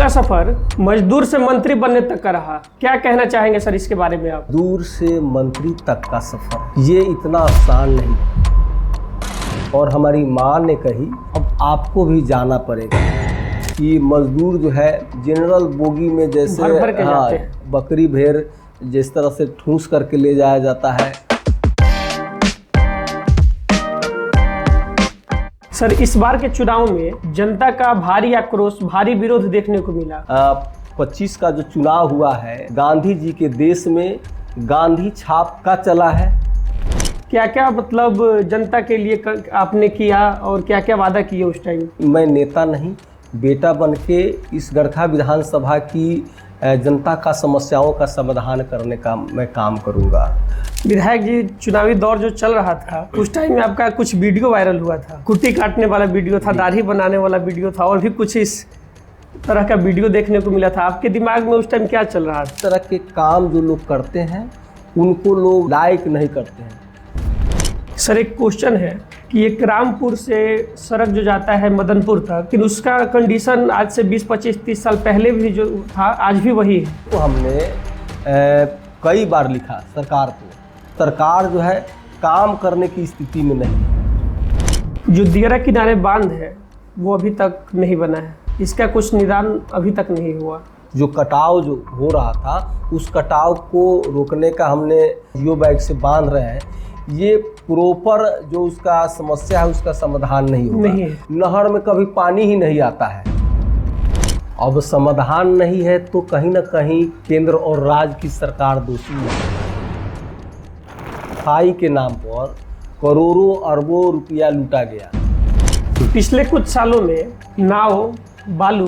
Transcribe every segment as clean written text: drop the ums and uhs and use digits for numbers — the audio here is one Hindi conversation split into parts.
आपका सफर मजदूर से मंत्री बनने तक का रहा, क्या कहना चाहेंगे सर इसके बारे में आप? दूर से मंत्री तक का सफर ये इतना आसान नहीं, और हमारी माँ ने कही अब आपको भी जाना पड़ेगा कि मजदूर जो है जनरल बोगी में जैसे भर के जाते हैं। बकरी भेड़ जिस तरह से ठूस करके ले जाया जाता है। सर इस बार के चुनाव में जनता का भारी आक्रोश, भारी विरोध देखने को मिला। 25 का जो चुनाव हुआ है, गांधी जी के देश में गांधी छाप का चला है। क्या क्या मतलब जनता के लिए आपने किया और क्या क्या वादा किए उस टाइम? मैं नेता नहीं, बेटा बन के इस गरखा विधानसभा की जनता का समस्याओं का समाधान करने का मैं काम करूंगा। विधायक जी, चुनावी दौर जो चल रहा था उस टाइम में आपका कुछ वीडियो वायरल हुआ था, कुट्टी काटने वाला वीडियो था, दाढ़ी बनाने वाला वीडियो था और भी कुछ इस तरह का वीडियो देखने को मिला था। आपके दिमाग में उस टाइम क्या चल रहा था? इस तरह के काम जो लोग करते हैं उनको लोग लाइक नहीं करते हैं। सर एक क्वेश्चन है कि एक रामपुर से सड़क जो जाता है मदनपुर तक, लेकिन उसका कंडीशन आज से 20, 25, 30 साल पहले भी जो था आज भी वही है। तो हमने कई बार लिखा सरकार को, सरकार जो है काम करने की स्थिति में नहीं है। जो दियरा किनारे बांध है वो अभी तक नहीं बना है, इसका कुछ निदान अभी तक नहीं हुआ। जो कटाव जो हो रहा था उस कटाव को रोकने का हमने जियो बैग से बांध रहे हैं। ये प्रॉपर जो उसका समस्या है उसका समाधान नहीं होगा। नहर में कभी पानी ही नहीं आता है। अब समाधान नहीं है तो कहीं ना कहीं केंद्र और राज्य की सरकार दोषी है। सफाई के नाम पर करोड़ों अरबों रुपया लूटा गया। पिछले कुछ सालों में नाव बालू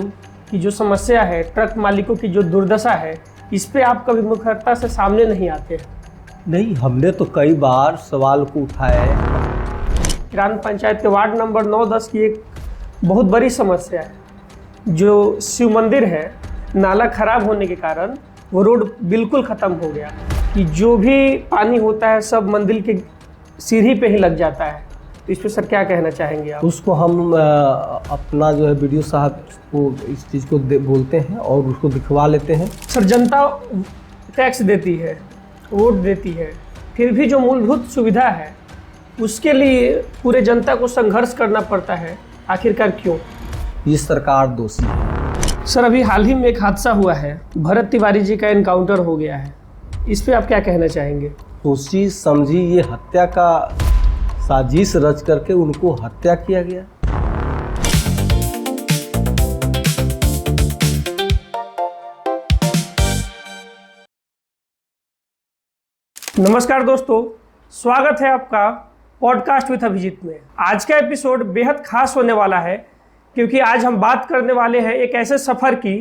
की जो समस्या है, ट्रक मालिकों की जो दुर्दशा है, इस पे आप कभी मुखरता से सामने नहीं आते? नहीं, हमने तो कई बार सवाल को उठाया है। ग्राम पंचायत के वार्ड नंबर 9-10 की एक बहुत बड़ी समस्या है। जो शिव मंदिर है, नाला खराब होने के कारण वो रोड बिल्कुल ख़त्म हो गया कि जो भी पानी होता है सब मंदिर के सीढ़ी पे ही लग जाता है। तो इस पर सर क्या कहना चाहेंगे आप? उसको हम अपना जो है वीडियो साहब को इस चीज़ को बोलते हैं और उसको दिखवा लेते हैं। सर जनता टैक्स देती है, वोट देती है, फिर भी जो मूलभूत सुविधा है उसके लिए पूरे जनता को संघर्ष करना पड़ता है, आखिरकार क्यों? ये सरकार दोषी है। सर अभी हाल ही में एक हादसा हुआ है, भरत तिवारी जी का एनकाउंटर हो गया है, इस पे आप क्या कहना चाहेंगे? सोची समझी ये हत्या का साजिश रच करके उनको हत्या किया गया। नमस्कार दोस्तों, स्वागत है आपका पॉडकास्ट विद अभिजीत में। आज का एपिसोड बेहद खास होने वाला है क्योंकि आज हम बात करने वाले हैं एक ऐसे सफ़र की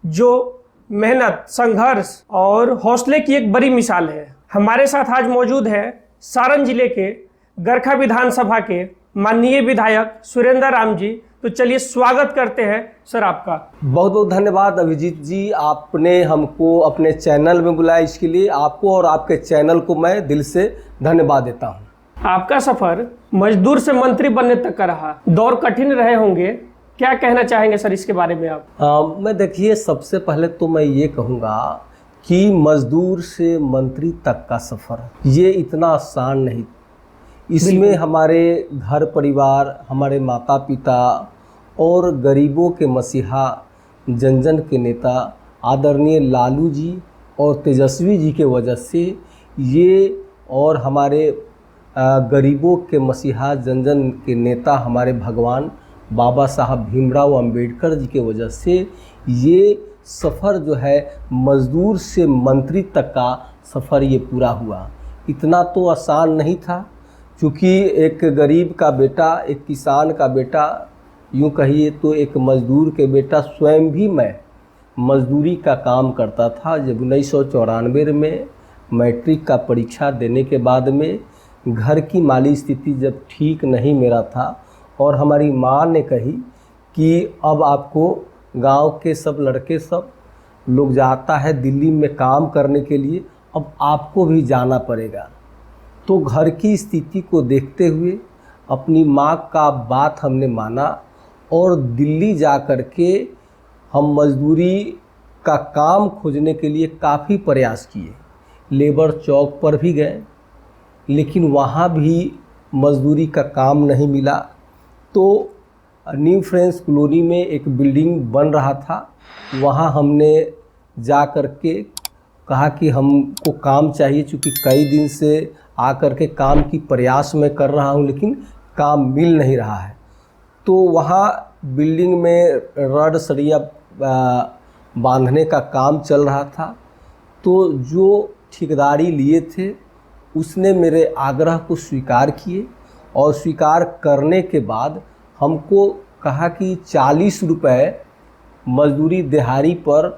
जो मेहनत, संघर्ष और हौसले की एक बड़ी मिसाल है। हमारे साथ आज मौजूद है सारण जिले के गरखा विधानसभा के माननीय विधायक सुरेंद्र राम जी। तो चलिए स्वागत करते हैं सर आपका। बहुत बहुत धन्यवाद अभिजीत जी, आपने हमको अपने चैनल में बुलाया, इसके लिए आपको और आपके चैनल को मैं दिल से धन्यवाद देता हूं। आपका सफ़र मजदूर से मंत्री बनने तक का रहा, दौर कठिन रहे होंगे, क्या कहना चाहेंगे सर इसके बारे में आप? मैं देखिए, सबसे पहले तो मैं ये कहूँगा कि मजदूर से मंत्री तक का सफ़र ये इतना आसान नहीं। इसमें हमारे घर परिवार, हमारे माता पिता और गरीबों के मसीहा, जन जन के नेता आदरणीय लालू जी और तेजस्वी जी के वजह से ये, और हमारे गरीबों के मसीहा, जन जन के नेता हमारे भगवान बाबा साहब भीमराव अंबेडकर जी के वजह से ये सफ़र जो है मज़दूर से मंत्री तक का सफ़र ये पूरा हुआ। इतना तो आसान नहीं था, क्योंकि एक गरीब का बेटा, एक किसान का बेटा, यूँ कहिए तो एक मज़दूर के बेटा, स्वयं भी मैं मज़दूरी का काम करता था। जब 1994 में मैट्रिक का परीक्षा देने के बाद में घर की माली स्थिति जब ठीक नहीं मेरा था और हमारी माँ ने कही कि अब आपको गांव के सब लड़के सब लोग जाता है दिल्ली में काम करने के लिए, अब आपको भी जाना पड़ेगा। तो घर की स्थिति को देखते हुए अपनी माँ का बात हमने माना और दिल्ली जा कर के हम मजदूरी का काम खोजने के लिए काफ़ी प्रयास किए। लेबर चौक पर भी गए, लेकिन वहाँ भी मजदूरी का काम नहीं मिला। तो न्यू फ्रेंड्स कॉलोनी में एक बिल्डिंग बन रहा था, वहाँ हमने जा कर के कहा कि हमको काम चाहिए, चूँकि कई दिन से आकर के काम की प्रयास मैं कर रहा हूँ लेकिन काम मिल नहीं रहा है। तो वहाँ बिल्डिंग में रड सरिया बांधने का काम चल रहा था। तो जो ठेकेदारी लिए थे उसने मेरे आग्रह को स्वीकार किए और स्वीकार करने के बाद हमको कहा कि 40 रुपये मजदूरी दिहाड़ी पर,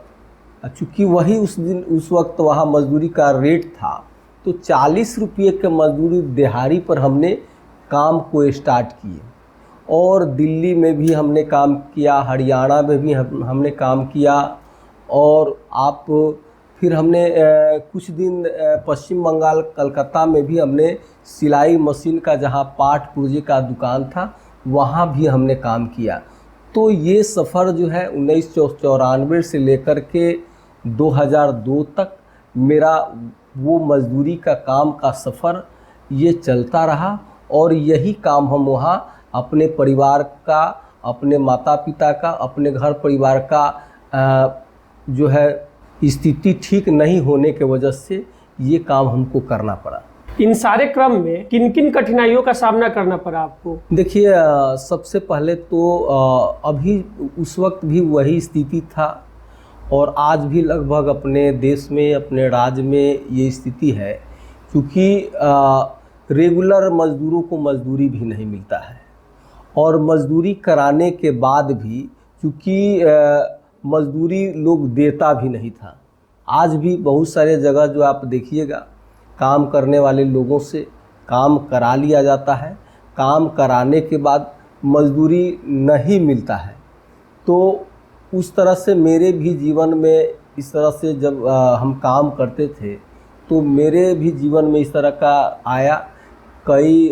चूँकि वही उस वक्त वहाँ मजदूरी का रेट था, तो 40 रुपये के मजदूरी दिहाड़ी पर हमने काम को स्टार्ट किए। और दिल्ली में भी हमने काम किया, हरियाणा में भी हमने काम किया, और फिर हमने कुछ दिन पश्चिम बंगाल कलकत्ता में भी हमने सिलाई मशीन का, जहाँ पाट पुर्जे का दुकान था, वहाँ भी हमने काम किया। तो ये सफ़र जो है 1994 से लेकर के 2002 तक मेरा वो मजदूरी का काम का सफ़र ये चलता रहा। और यही काम हम वहाँ अपने परिवार का, अपने माता पिता का, अपने घर परिवार का जो है स्थिति ठीक नहीं होने के वजह से ये काम हमको करना पड़ा। इन सारे क्रम में किन किन कठिनाइयों का सामना करना पड़ा आपको? देखिए, सबसे पहले तो अभी उस वक्त भी वही स्थिति था और आज भी लगभग अपने देश में, अपने राज्य में ये स्थिति है, क्योंकि रेगुलर मज़दूरों को मजदूरी भी नहीं मिलता है। और मजदूरी कराने के बाद भी क्योंकि मजदूरी लोग देता भी नहीं था। आज भी बहुत सारे जगह जो आप देखिएगा, काम करने वाले लोगों से काम करा लिया जाता है, काम कराने के बाद मजदूरी नहीं मिलता है। तो उस तरह से मेरे भी जीवन में इस तरह से जब हम काम करते थे तो मेरे भी जीवन में इस तरह का आया। कई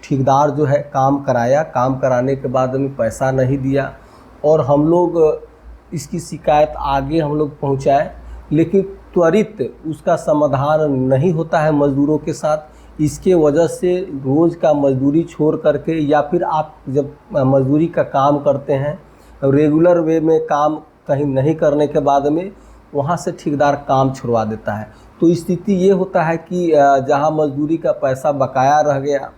ठेकेदार जो है काम कराया, काम कराने के बाद हमें पैसा नहीं दिया और हम लोग इसकी शिकायत आगे हम लोग पहुँचाए, लेकिन त्वरित उसका समाधान नहीं होता है मज़दूरों के साथ। इसके वजह से रोज़ का मजदूरी छोड़ करके, या फिर आप जब मजदूरी का काम करते हैं रेगुलर वे में काम कहीं नहीं करने के बाद में वहाँ से ठेकेदार काम छुड़वा देता है। तो स्थिति ये होता है कि जहाँ मजदूरी का पैसा बकाया रह गया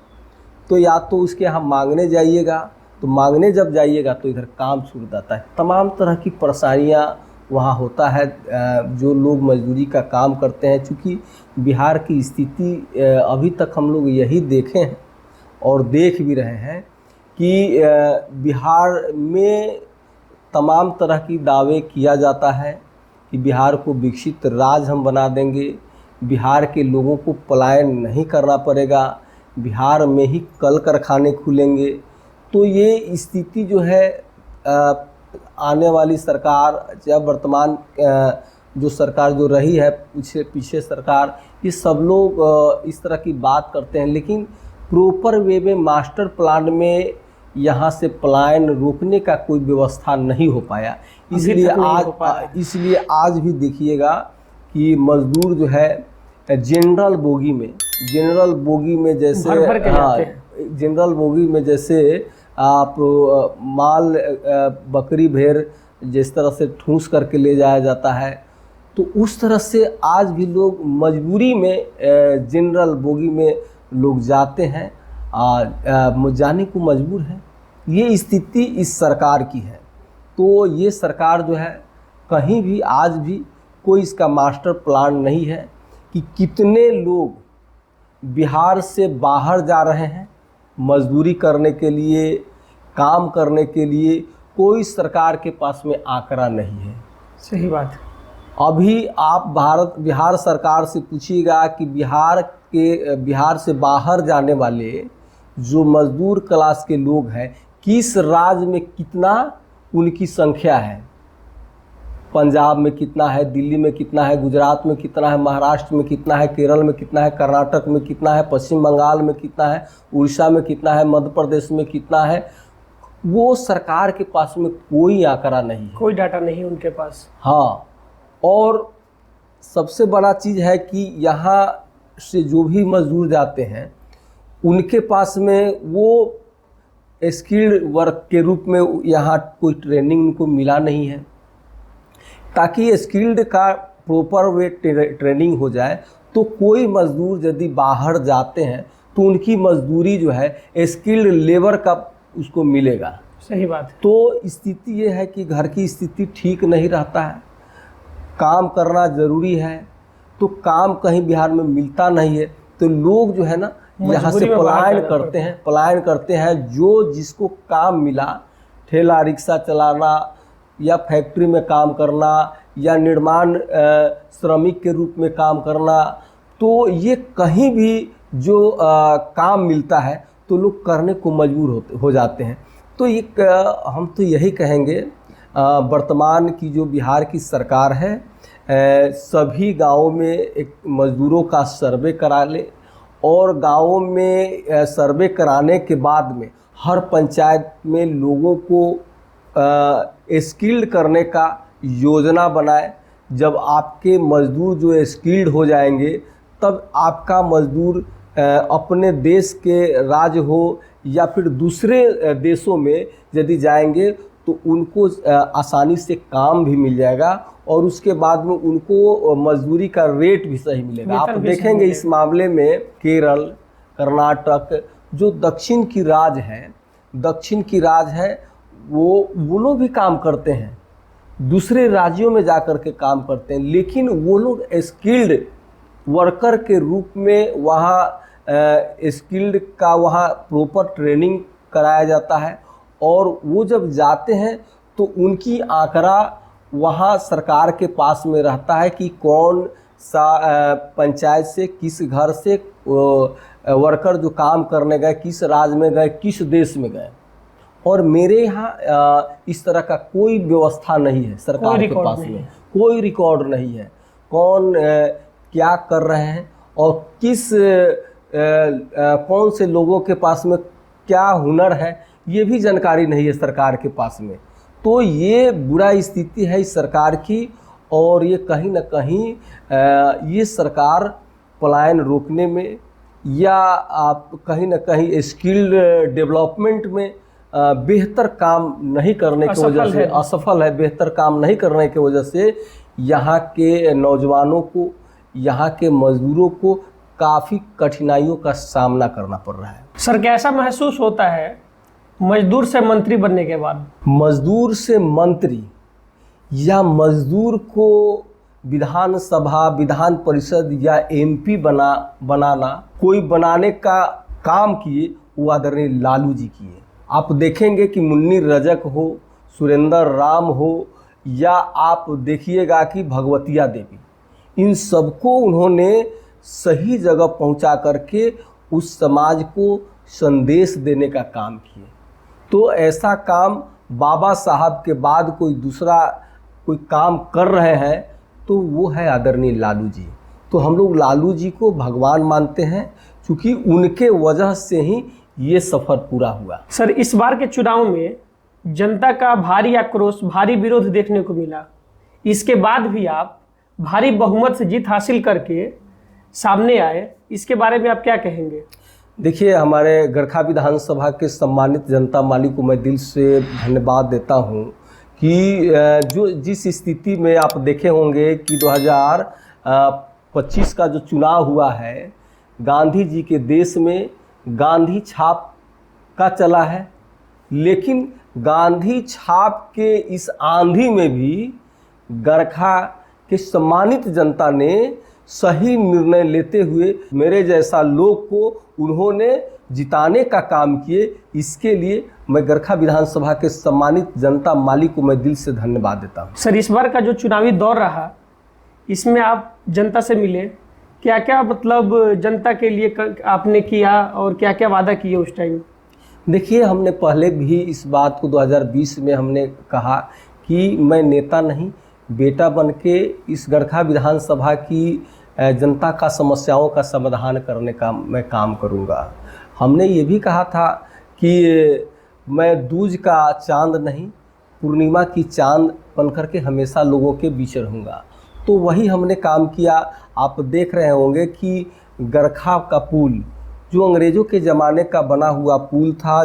तो या तो उसके यहाँ मांगने जाइएगा, तो मांगने जब जाइएगा तो इधर काम छूट जाता है। तमाम तरह की परेशानियाँ वहाँ होता है जो लोग मजदूरी का काम करते हैं। चूँकि बिहार की स्थिति अभी तक हम लोग यही देखे हैं और देख भी रहे हैं कि बिहार में तमाम तरह की दावे किया जाता है कि बिहार को विकसित राज्य हम बना देंगे, बिहार के लोगों को पलायन नहीं करना पड़ेगा, बिहार में ही कल कारखाने खुलेंगे। तो ये स्थिति जो है आने वाली सरकार या वर्तमान जो सरकार जो रही है, पीछे सरकार, ये सब लोग इस तरह की बात करते हैं, लेकिन प्रॉपर वे में मास्टर प्लान में यहाँ से पलायन रोकने का कोई व्यवस्था नहीं हो पाया। इसलिए आज भी देखिएगा कि मजदूर जो है जनरल बोगी में जैसे जनरल बोगी में जैसे आप माल बकरी भेड़ जिस तरह से ठूंस करके ले जाया जाता है, तो उस तरह से आज भी लोग मजबूरी में जनरल बोगी में लोग जाते हैं, जाने को मजबूर हैं। ये स्थिति इस सरकार की है। तो ये सरकार जो है कहीं भी आज भी कोई इसका मास्टर प्लान नहीं है कि कितने लोग बिहार से बाहर जा रहे हैं मजदूरी करने के लिए, काम करने के लिए। कोई सरकार के पास में आंकड़ा नहीं है। सही बात है। अभी आप बिहार सरकार से पूछिएगा कि बिहार से बाहर जाने वाले जो मजदूर क्लास के लोग हैं किस राज्य में कितना उनकी संख्या है। पंजाब में कितना है, दिल्ली में कितना है, गुजरात में कितना है, महाराष्ट्र में कितना है, केरल में कितना है, कर्नाटक में कितना है, पश्चिम बंगाल में कितना है, उड़ीसा में कितना है, मध्य प्रदेश में कितना है। वो सरकार के पास में कोई आंकड़ा नहीं है, कोई डाटा नहीं है उनके पास। हाँ। और सबसे बड़ा चीज़ है कि यहाँ से जो भी मजदूर जाते हैं उनके पास में वो स्किल्ड वर्क के रूप में यहाँ कोई ट्रेनिंग उनको मिला नहीं है। ताकि स्किल्ड का प्रॉपर वे ट्रेनिंग हो जाए तो कोई मजदूर यदि बाहर जाते हैं तो उनकी मजदूरी जो है स्किल्ड लेबर का उसको मिलेगा। सही बात है। तो स्थिति ये है कि घर की स्थिति ठीक नहीं रहता है, काम करना ज़रूरी है, तो काम कहीं बिहार में मिलता नहीं है, तो लोग जो है ना यहाँ से पलायन करते हैं। जो जिसको काम मिला, ठेला रिक्शा चलाना या फैक्ट्री में काम करना या निर्माण श्रमिक के रूप में काम करना, तो ये कहीं भी जो काम मिलता है तो लोग करने को मजबूर हो जाते हैं। तो ये हम तो यही कहेंगे, वर्तमान की जो बिहार की सरकार है सभी गांवों में एक मजदूरों का सर्वे करा ले, और गांवों में सर्वे कराने के बाद में हर पंचायत में लोगों को स्किल्ड करने का योजना बनाए। जब आपके मजदूर जो स्किल्ड हो जाएंगे तब आपका मजदूर अपने देश के राज्य हो या फिर दूसरे देशों में यदि जाएंगे तो उनको आसानी से काम भी मिल जाएगा, और उसके बाद में उनको मजदूरी का रेट भी सही मिलेगा। आप देखेंगे इस मामले में केरल, कर्नाटक जो दक्षिण की राज्य है वो लोग भी काम करते हैं, दूसरे राज्यों में जा कर के काम करते हैं, लेकिन वो लोग स्किल्ड वर्कर के रूप में वहाँ स्किल्ड का वहाँ प्रॉपर ट्रेनिंग कराया जाता है, और वो जब जाते हैं तो उनकी आंकड़ा वहाँ सरकार के पास में रहता है कि कौन सा पंचायत से किस घर से वर्कर जो काम करने गए, किस राज्य में गए, किस देश में गए। और मेरे यहाँ इस तरह का कोई व्यवस्था नहीं है, सरकार के पास में कोई रिकॉर्ड नहीं है कौन क्या कर रहे हैं और कौन से लोगों के पास में क्या हुनर है, ये भी जानकारी नहीं है सरकार के पास में। तो ये बुरा स्थिति है इस सरकार की, और ये कहीं ना कहीं ये सरकार पलायन रोकने में या आप कहीं ना कहीं स्किल डेवलपमेंट में बेहतर काम नहीं करने की वजह से असफल है। बेहतर काम नहीं करने की वजह से यहाँ के नौजवानों को, यहाँ के मजदूरों को काफ़ी कठिनाइयों का सामना करना पड़ रहा है। सर, कैसा महसूस होता है मजदूर से मंत्री बनने के बाद? मजदूर से मंत्री या मजदूर को विधानसभा, विधान परिषद या एमपी बनाना कोई बनाने का काम किए वो आदरणीय लालू जी किए। आप देखेंगे कि मुन्नी रजक हो, सुरेंद्र राम हो, या आप देखिएगा कि भगवतिया देवी, इन सबको उन्होंने सही जगह पहुंचा करके उस समाज को संदेश देने का काम किए। तो ऐसा काम बाबा साहब के बाद कोई दूसरा कोई काम कर रहे हैं तो वो है आदरणीय लालू जी। तो हम लोग लालू जी को भगवान मानते हैं, क्योंकि उनके वजह से ही ये सफ़र पूरा हुआ। सर, इस बार के चुनाव में जनता का भारी आक्रोश, भारी विरोध देखने को मिला। इसके बाद भी आप भारी बहुमत से जीत हासिल करके सामने आए, इसके बारे में आप क्या कहेंगे? देखिए, हमारे गरखा विधानसभा के सम्मानित जनता माली को मैं दिल से धन्यवाद देता हूं कि जो जिस स्थिति में आप देखे होंगे कि 2025 का जो चुनाव हुआ है, गांधी जी के देश में गांधी छाप का चला है, लेकिन गांधी छाप के इस आंधी में भी गरखा के सम्मानित जनता ने सही निर्णय लेते हुए मेरे जैसा लोग को उन्होंने जिताने का काम किए। इसके लिए मैं गरखा विधानसभा के सम्मानित जनता माली को मैं दिल से धन्यवाद देता हूँ। सर, इस बार का जो चुनावी दौर रहा, इसमें आप जनता से मिले, क्या क्या मतलब जनता के लिए आपने किया और क्या क्या वादा किए उस टाइम? देखिए, हमने पहले भी इस बात को 2020 में हमने कहा कि मैं नेता नहीं, बेटा बन के इस गरखा विधानसभा की जनता का समस्याओं का समाधान करने का मैं काम करूंगा। हमने ये भी कहा था कि मैं दूज का चांद नहीं, पूर्णिमा की चांद बनकर के हमेशा लोगों के बीच रहूँगा। तो वही हमने काम किया। आप देख रहे होंगे कि गरखा का पुल जो अंग्रेज़ों के ज़माने का बना हुआ पुल था,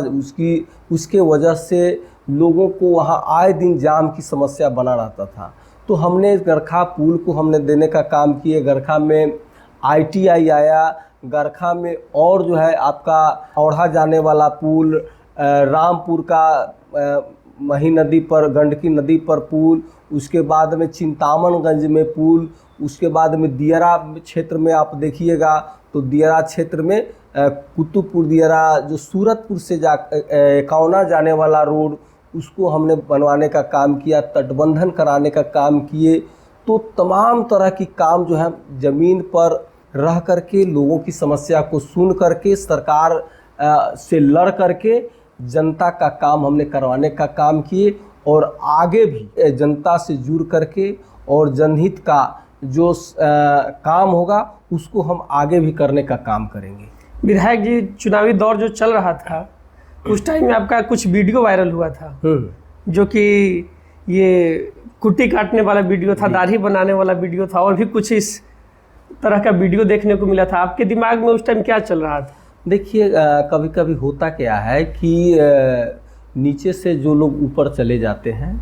उसके वजह से लोगों को वहाँ आए दिन जाम की समस्या बना रहता था। तो हमने गरखा पुल को हमने देने का काम किए। गरखा में ITI आया, गरखा में और जो है आपका औढ़ा जाने वाला पुल, रामपुर का मही नदी पर, गंडकी नदी पर पुल, उसके बाद में चिंतामणगंज में पुल, उसके बाद में दियरा क्षेत्र में आप देखिएगा तो दियरा क्षेत्र में कुतुबपुर दियरा जो सूरतपुर से एकौना जाने वाला रोड, उसको हमने बनवाने का काम किया, तटबंधन कराने का काम किए। तो तमाम तरह की काम जो है ज़मीन पर रह करके लोगों की समस्या को सुन करके सरकार से लड़ करके जनता का काम हमने करवाने का काम किए, और आगे भी जनता से जुड़ करके और जनहित का जो काम होगा उसको हम आगे भी करने का काम करेंगे। विधायक जी, चुनावी दौर जो चल रहा था उस टाइम में आपका कुछ वीडियो वायरल हुआ था, जो कि ये कुट्टी काटने वाला वीडियो था, दाढ़ी बनाने वाला वीडियो था, और भी कुछ इस तरह का वीडियो देखने को मिला था। आपके दिमाग में उस टाइम क्या चल रहा था? देखिए, कभी कभी होता क्या है कि नीचे से जो लोग ऊपर चले जाते हैं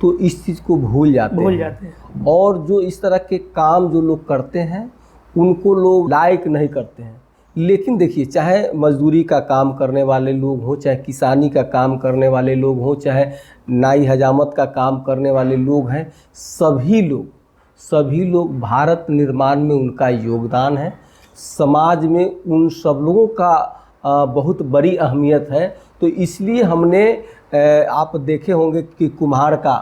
तो इस चीज़ को भूल जाते हैं, और जो इस तरह के काम जो लोग करते हैं उनको लोग लाइक नहीं करते हैं। लेकिन देखिए, चाहे मजदूरी का काम करने वाले लोग हों, चाहे किसानी का काम करने वाले लोग हों, चाहे नाई हजामत का काम करने वाले लोग हैं, सभी लोग भारत निर्माण में उनका योगदान है। समाज में उन सब लोगों का बहुत बड़ी अहमियत है। तो इसलिए हमने आप देखे होंगे कि कुम्हार का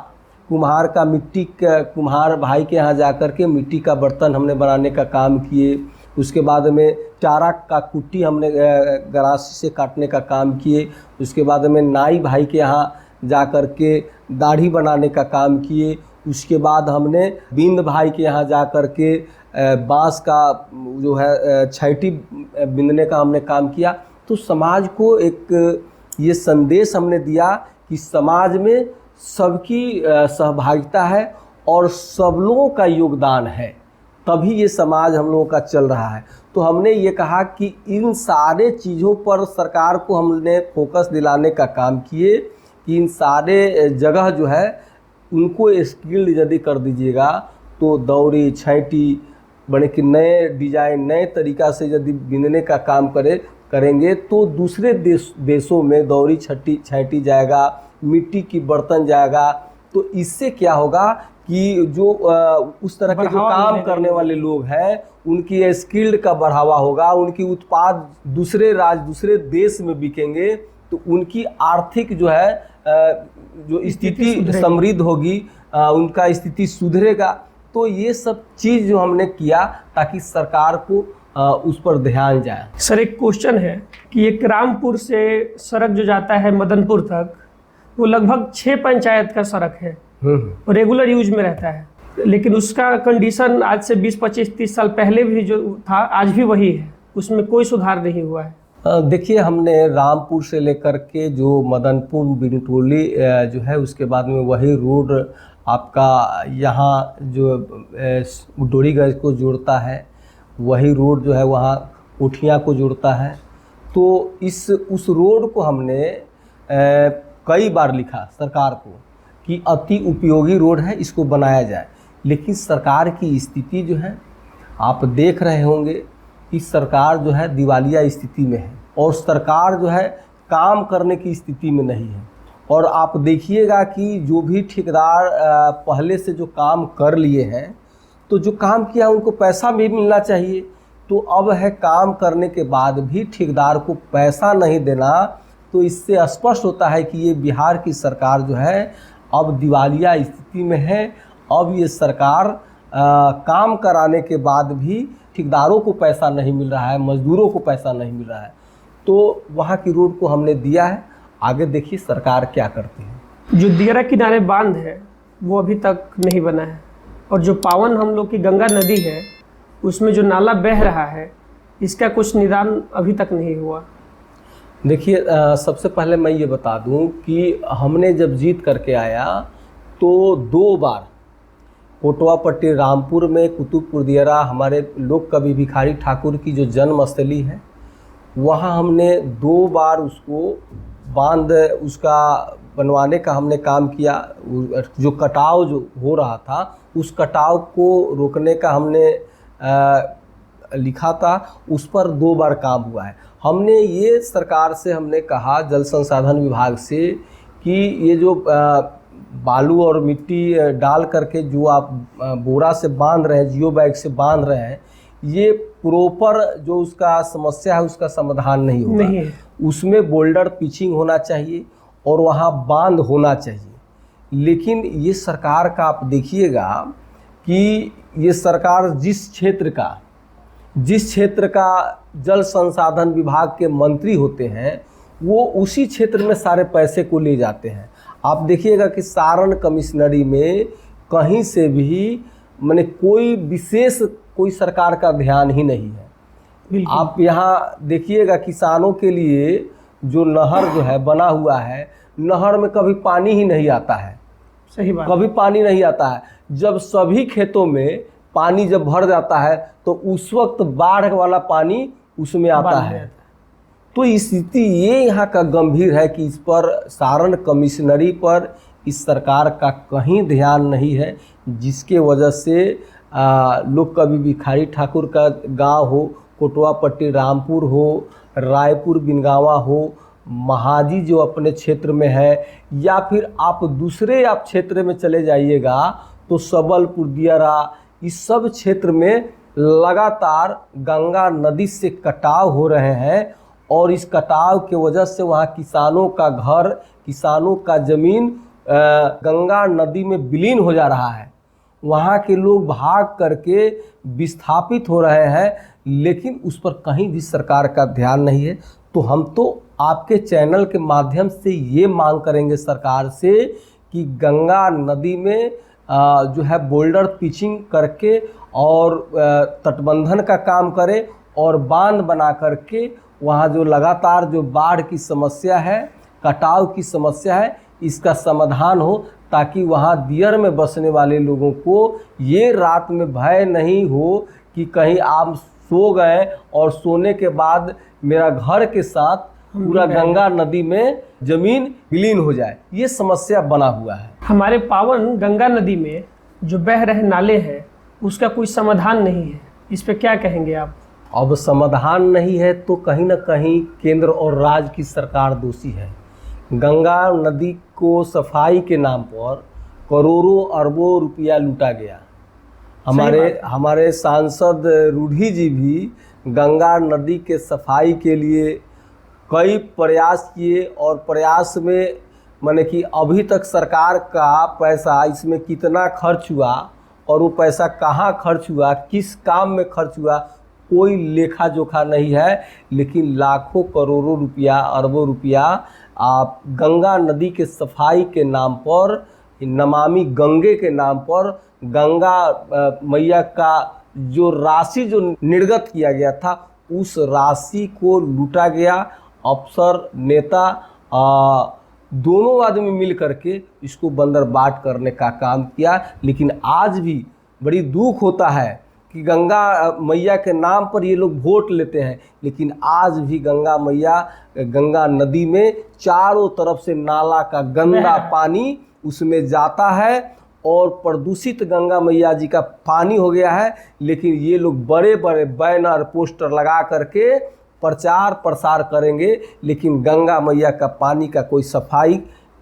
कुम्हार भाई के यहाँ जाकर के मिट्टी का बर्तन हमने बनाने का काम किए। उसके बाद में चारा का कुट्टी हमने गरासी से काटने का काम किए। उसके बाद में नाई भाई के यहाँ जाकर के दाढ़ी बनाने का काम किए। उसके बाद हमने बिंद भाई के यहाँ जाकर के बांस का जो है छैटी बिंदने का हमने काम किया। तो समाज को एक ये संदेश हमने दिया कि समाज में सबकी सहभागिता है और सब लोगों का योगदान है, तभी ये समाज हम लोगों का चल रहा है। तो हमने ये कहा कि इन सारे चीज़ों पर सरकार को हमने फोकस दिलाने का काम किए कि इन सारे जगह जो है उनको स्किल्ड यदि कर दीजिएगा तो दौरी छैटी बड़े कि नए डिजाइन, नए तरीक़ा से यदि बिनने का काम करेंगे तो दूसरे देशों में दौरी छैटी जाएगा, मिट्टी की बर्तन जाएगा। तो इससे क्या होगा कि जो उस तरह के जो काम करने वाले लोग हैं उनकी स्किल्ड का बढ़ावा होगा, उनकी उत्पाद दूसरे राज्य, दूसरे देश में बिकेंगे, तो उनकी आर्थिक जो है जो स्थिति समृद्ध होगी, उनका स्थिति सुधरेगा। तो ये सब चीज़ जो हमने किया ताकि सरकार को उस पर ध्यान जाए। सर, एक क्वेश्चन है कि एक रामपुर से सड़क जो जाता है मदनपुर तक, वो लगभग 6 पंचायत का सड़क है, रेगुलर यूज में रहता है, लेकिन उसका कंडीशन आज से 20, 25, 30 साल पहले भी जो था आज भी वही है, उसमें कोई सुधार नहीं हुआ है। देखिए, हमने रामपुर से लेकर के जो मदनपुर बिनटोली जो है उसके बाद में वही रोड आपका यहाँ जो डोरीगंज को जोड़ता है, वही रोड जो है वहाँ उठिया को जोड़ता है। तो उस रोड को हमने कई बार लिखा सरकार को कि अति उपयोगी रोड है, इसको बनाया जाए। लेकिन सरकार की स्थिति जो है आप देख रहे होंगे कि सरकार जो है दिवालिया स्थिति में है और सरकार जो है काम करने की स्थिति में नहीं है। और आप देखिएगा कि जो भी ठेकेदार पहले से जो काम कर लिए हैं, तो जो काम किया उनको पैसा भी मिलना चाहिए। तो अब है काम करने के बाद भी ठेकेदार को पैसा नहीं देना, तो इससे स्पष्ट होता है कि ये बिहार की सरकार जो है अब दिवालिया स्थिति में है। अब ये सरकार काम कराने के बाद भी ठेकेदारों को पैसा नहीं मिल रहा है, मजदूरों को पैसा नहीं मिल रहा है। तो वहाँ की रोड को हमने दिया है, आगे देखिए सरकार क्या करती है। जो दियरा किनारे बांध है वो अभी तक नहीं बना है, और जो पावन हम लोग की गंगा नदी है उसमें जो नाला बह रहा है इसका कुछ निदान अभी तक नहीं हुआ। देखिए, सबसे पहले मैं ये बता दूं कि हमने जब जीत करके आया तो 2 बार कोटवा पट्टी रामपुर में कुतुबपुर दियारा हमारे लोक कवि भिखारी ठाकुर की जो जन्मस्थली है, वहाँ हमने 2 बार उसको बांध उसका बनवाने का हमने काम किया। जो कटाव जो हो रहा था उस कटाव को रोकने का हमने लिखा था, उस पर 2 बार काम हुआ है। हमने ये सरकार से हमने कहा, जल संसाधन विभाग से, कि ये जो बालू और मिट्टी डाल करके जो आप बोरा से बांध रहे हैं, जियो बैग से बांध रहे हैं, ये प्रॉपर जो उसका समस्या है उसका समाधान नहीं होगा। नहीं है। उसमें बोल्डर पिचिंग होना चाहिए और वहाँ बांध होना चाहिए। लेकिन ये सरकार का आप देखिएगा कि ये सरकार जिस क्षेत्र का जल संसाधन विभाग के मंत्री होते हैं, वो उसी क्षेत्र में सारे पैसे को ले जाते हैं। आप देखिएगा कि सारण कमिश्नरी में कहीं से भी माने कोई विशेष कोई सरकार का ध्यान ही नहीं है। आप यहाँ देखिएगा किसानों के लिए जो नहर जो है बना हुआ है, नहर में कभी पानी ही नहीं आता है। सही बात। कभी पानी नहीं आता है। जब सभी खेतों में पानी जब भर जाता है तो उस वक्त बाढ़ वाला पानी उसमें आता है। तो स्थिति ये यहाँ का गंभीर है कि इस पर सारण कमिश्नरी पर इस सरकार का कहीं ध्यान नहीं है, जिसके वजह से लोक कवि भिखारी ठाकुर का गांव हो, कोटवा पट्टी रामपुर हो, रायपुर बिनगावा हो, महाजी जो अपने क्षेत्र में है, या फिर आप दूसरे क्षेत्र में चले जाइएगा तो सबलपुर दियारा, इस सब क्षेत्र में लगातार गंगा नदी से कटाव हो रहे हैं। और इस कटाव के वजह से वहाँ किसानों का घर, किसानों का ज़मीन गंगा नदी में विलीन हो जा रहा है। वहाँ के लोग भाग करके विस्थापित हो रहे हैं, लेकिन उस पर कहीं भी सरकार का ध्यान नहीं है। तो हम तो आपके चैनल के माध्यम से ये मांग करेंगे सरकार से कि गंगा नदी में जो है बोल्डर पिचिंग करके और तटबंधन का काम करे और बांध बना करके वहाँ जो लगातार जो बाढ़ की समस्या है, कटाव की समस्या है, इसका समाधान हो, ताकि वहाँ दियर में बसने वाले लोगों को ये रात में भय नहीं हो कि कहीं आप सो गए और सोने के बाद मेरा घर के साथ पूरा गंगा नदी में जमीन विलीन हो जाए। ये समस्या बना हुआ है। हमारे पावन गंगा नदी में जो बह रहे नाले हैं उसका कोई समाधान नहीं है, इस पे क्या कहेंगे आप? अब समाधान नहीं है तो कहीं ना कहीं केंद्र और राज्य की सरकार दोषी है। गंगा नदी को सफाई के नाम पर करोड़ों अरबों रुपया लूटा गया। हमारे सांसद रूढ़ी जी भी गंगा नदी के सफाई के लिए कई प्रयास किए और प्रयास में माने कि अभी तक सरकार का पैसा इसमें कितना खर्च हुआ और वो पैसा कहाँ खर्च हुआ, किस काम में खर्च हुआ, कोई लेखा जोखा नहीं है। लेकिन लाखों करोड़ों रुपया, अरबों रुपया आप गंगा नदी के सफाई के नाम पर, नमामि गंगे के नाम पर गंगा मैया का जो राशि जो निर्गत किया गया था, उस राशि को लूटा गया। अफसर, नेता दोनों आदमी मिल करके इसको बंदरबाट करने का काम किया। लेकिन आज भी बड़ी दुख होता है कि गंगा मैया के नाम पर ये लोग वोट लेते हैं, लेकिन आज भी गंगा मैया, गंगा नदी में चारों तरफ से नाला का गंदा पानी उसमें जाता है और प्रदूषित गंगा मैया जी का पानी हो गया है। लेकिन ये लोग बड़े बड़े बैनर, पोस्टर लगा करके प्रचार प्रसार करेंगे, लेकिन गंगा मैया का पानी का कोई सफाई